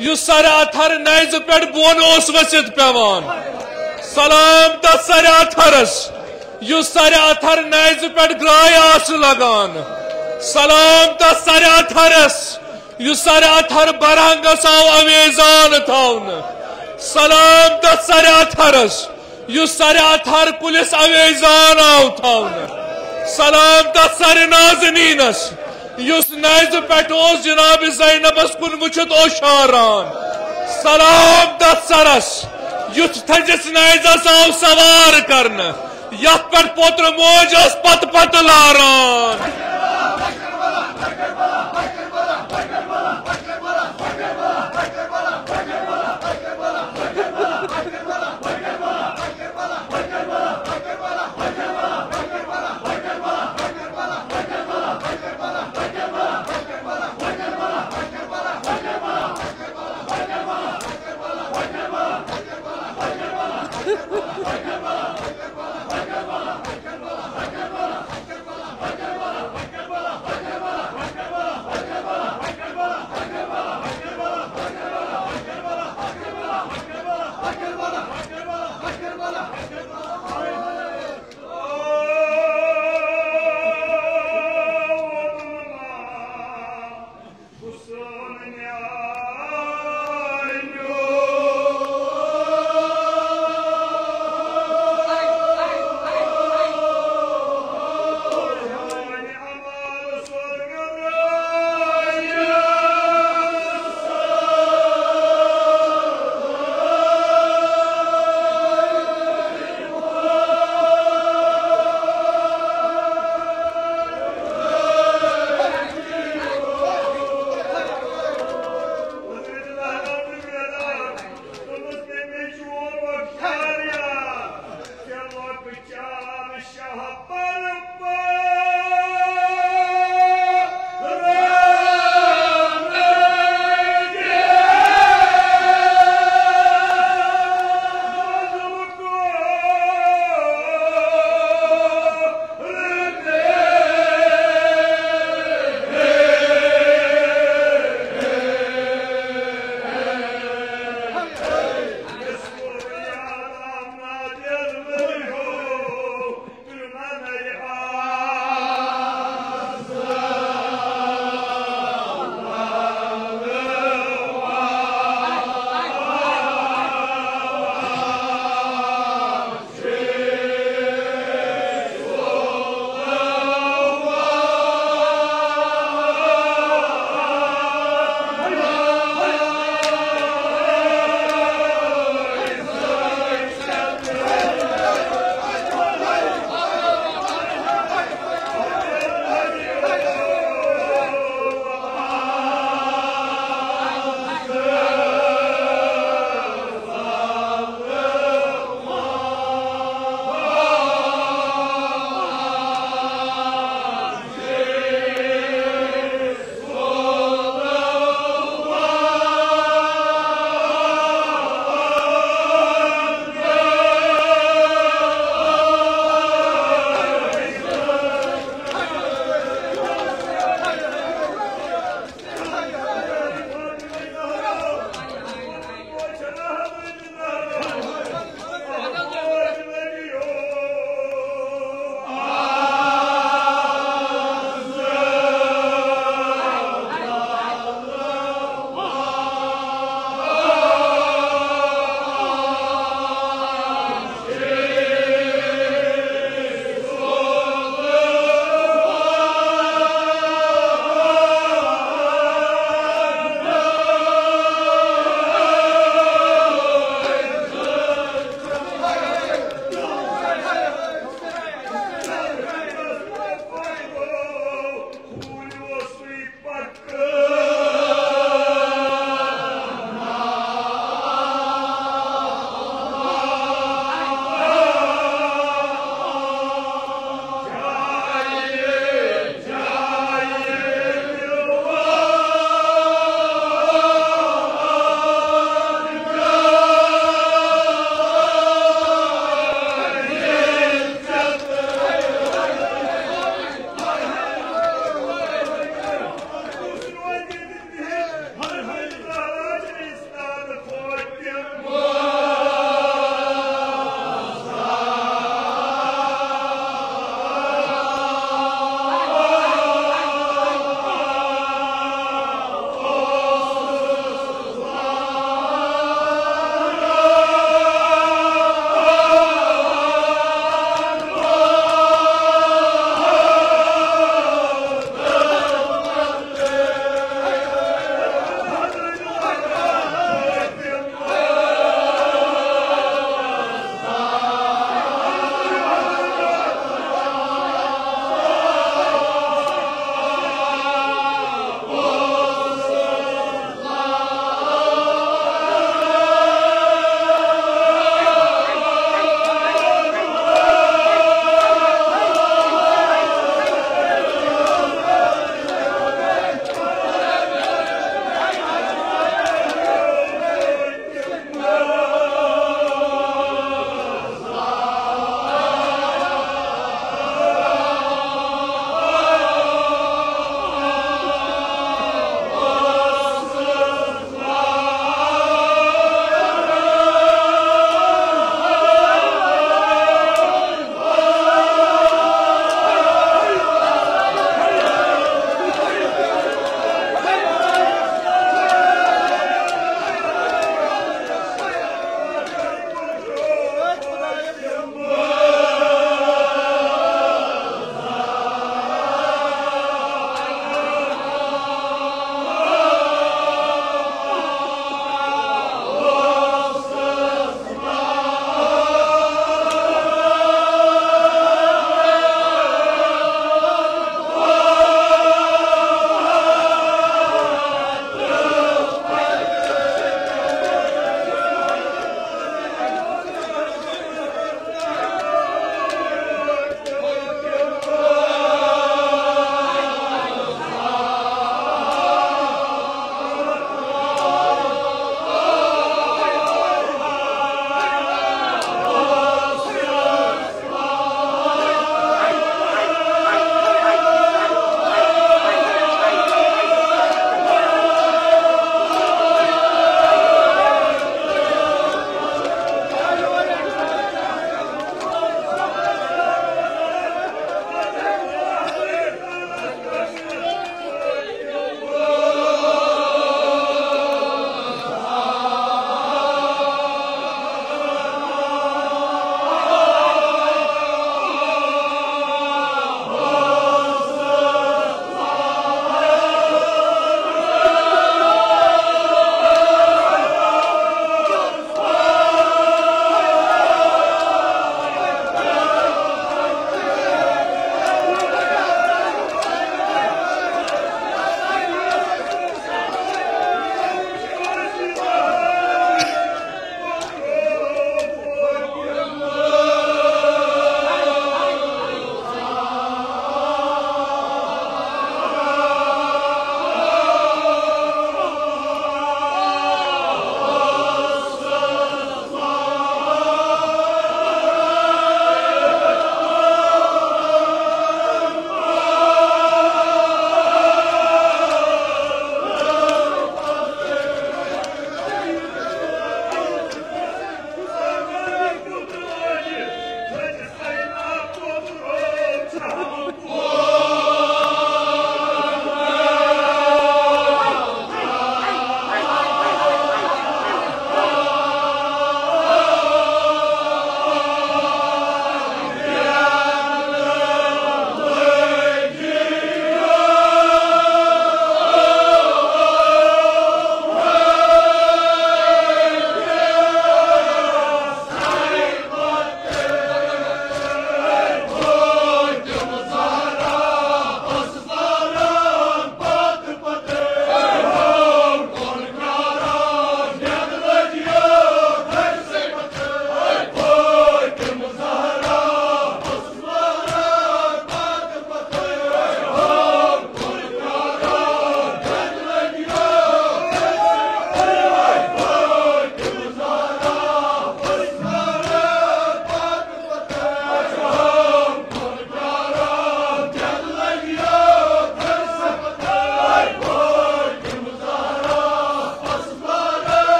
یس سر اتھر نیز پہ بون اس ورست پیوان سلام تس سر اتھرس یس سر اتھر نیز پہ گرائے آس لگان سلام تس سر اتھرس یس سر اتھر برہنگس آو اویزان تھاون سلام تس سر اتھرس یس سر اتھر کلس اویزان آو تھاون سلام تس سر نازنینس یس نیز پہ جناب زینبس کن وچت اوشاران سلام تس سرس یس تھجس نیزس آو سوار کرن یت پہ پوتر موجس پت پت لاران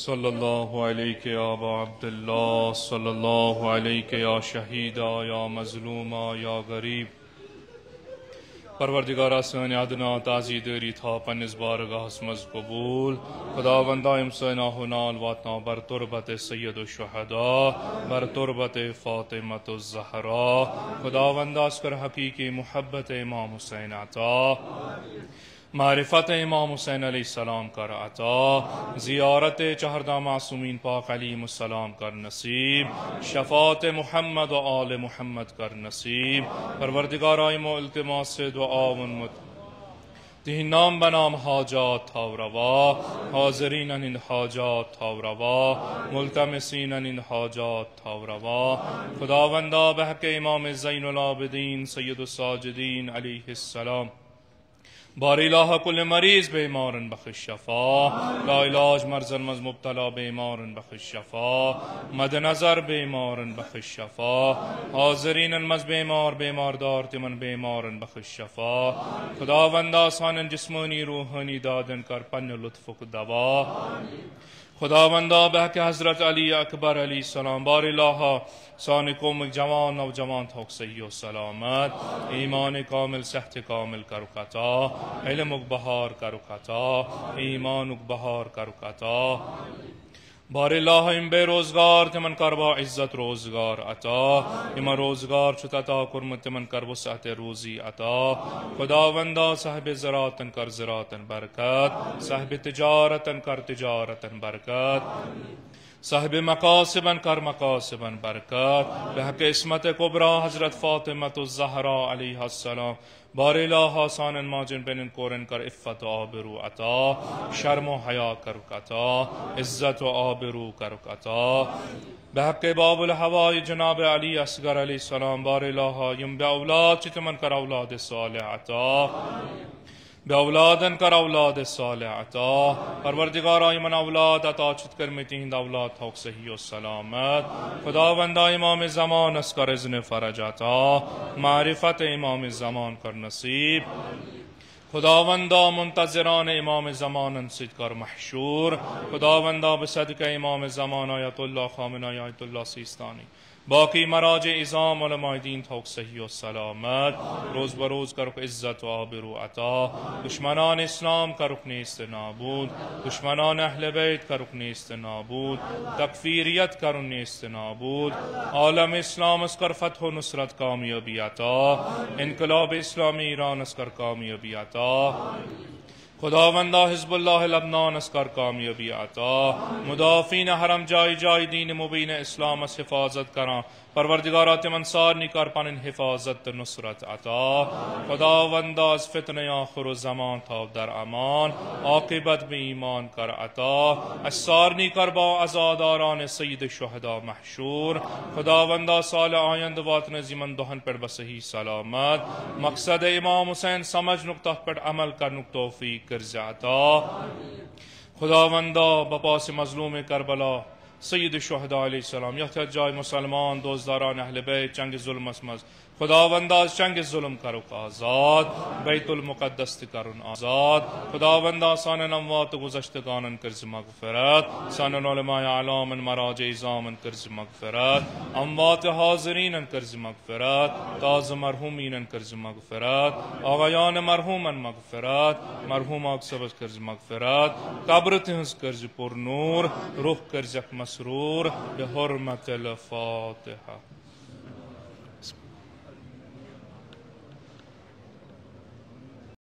صلی اللہ علیہ یا ابا عبداللہ، صلی اللہ علیہ یا شہیدہ یا مظلومہ یا غریب. پروردگارہ سٲنۍ ادنا تازی دٲری تھاو پننِس بارگاہس منٛز قبوٗل. خداوندا یِم سٲنۍ آہو نال واتناو بر تربت سید الشہداء، بر تربت فاطمۃ الزہرا. خداوندا اس کر حقیقی محبت امام حسین عطا، معرفت امام حسین علیہ السلام کر عطا، زیارت چہردہ معصومین پاک علیہم السلام کر نصیب، شفاعت محمد و آل محمد کر نصیب. پروردگارہ امو التماس سے دعا ونمت تہن نام بنام حاجات تھاو روا، حاضرین ان حاجات تھاو روا، ملتمسین ان حاجات تھاو روا. خداوندا بحق امام زین العابدین سید الساجدین علیہ السلام بار الہ کل مریض بیمارن بخش شفا، لا علاج مرضن مز مبتلا بیمارن بخش شفا، مد نظر بیمارن بخش شفا، حاضرین مز بیمار دار تمن بیمارن بخش شفا. خداوندا سانن جسمانی روحانی دادن کر پن لطفک دوا. خداوندا بحق حضرت علی اکبر علیہ السلام بار الہ سان قوم جوان نوجوان تھوک صحیح و سلامت، ایمان کامل صحت کامل کرک عطا، علمک بہار کرک عطا، ایمانک بہار کرک عطا. بار الہ ام بے روزگار تمن کروا عزت روزگار عطا، اما روزگار چھت عطا کرمت تمن کر وسعت روزی عطا. خداوندا صاحب زراعتن کر زراعتن برکت، صاحب تجارتن کر تجارتن برکت، صاحب مقاصبن کر مقاصبن برکت. بحق عصمت کبریٰ حضرت فاطمۃ الزہرا علیہ السلام بار الہ سانن ماجن بینن کورن کر عفت و آبرو عطا، شرم و حیا کرک عطا، عزت و آبرو کرک عطا. بحق باب الحوائی جناب علی اصغر علیہ السلام بار الہ یم بے اولاد چی تمن کر اولاد صالح عطا، بے اولادن کر اولاد صالح عطا. پروردگارہ یمن اولاد عطا چت کر میں تہند اولاد تھوک صحیح و سلامت. خداوندا امام زمان اس کر اذن فرج عطا، معرفت امام زمان کر نصیب. خداوندا منتظران امام زمان سید کر محشور. خداوندا بصدقہ امام زمان آیت اللہ خامنہ آیت اللہ سیستانی باقی مراجع ازام علماء دین تھوک صحیح و سلامت. روز بروز کرک عزت و آبرو عطا، دشمنان اسلام کرک نیست نابود، دشمنان اہل بیت کرک نیست نابود، تکفیریت کرن نیست نابود. عالم اسلام اس کر فتح و نصرت کامیابی عطا، انقلاب اسلامی ایران اس کر کامیابی عطا. خداوندا حزب اللہ لبنان اس کر کامیابی عطا، مدافعین حرم جائی جائی دین مبین اسلام اس حفاظت کراں. پروردگارہ تمن سارنی کر پنن حفاظت نصرت عطا. خداوندا از فتنہ آخر الزمان تھاو در امان، عاقبت بے ایمان کر عطا. از سارنی کر با عزاداران سید شہداء محشور. خداوندا سال آیند واتن زمن دہن پر بصحیح سلامت. مقصد امام حسین سمجھ نکتہ پر عمل کرنک توفیق کرز عطا. خداوندا بپاس مظلوم کربلا سید الشہداء علیہ السلام یحت جائے مسلمان دوزداران اہل بیت چنگ ظلم اسمز. خداوندا چنگ ظلم کرک آزاد، بیت المقدس کرن آزاد. خداوندا سانن اموات گزشتگانن کرز مغفرت، سانن علماء اعلامن مراجع ازامن کرز مغفرت، اموات حاضرین کرز مغفرت، تاز مرحومین کرز مغفرت، آغایان مرحومن مغفرت، مرحوم سبز کرز مغفرت. قبر تہنز کرز پر نور، روح کرز مسرور. بحرمت الفاتحہ.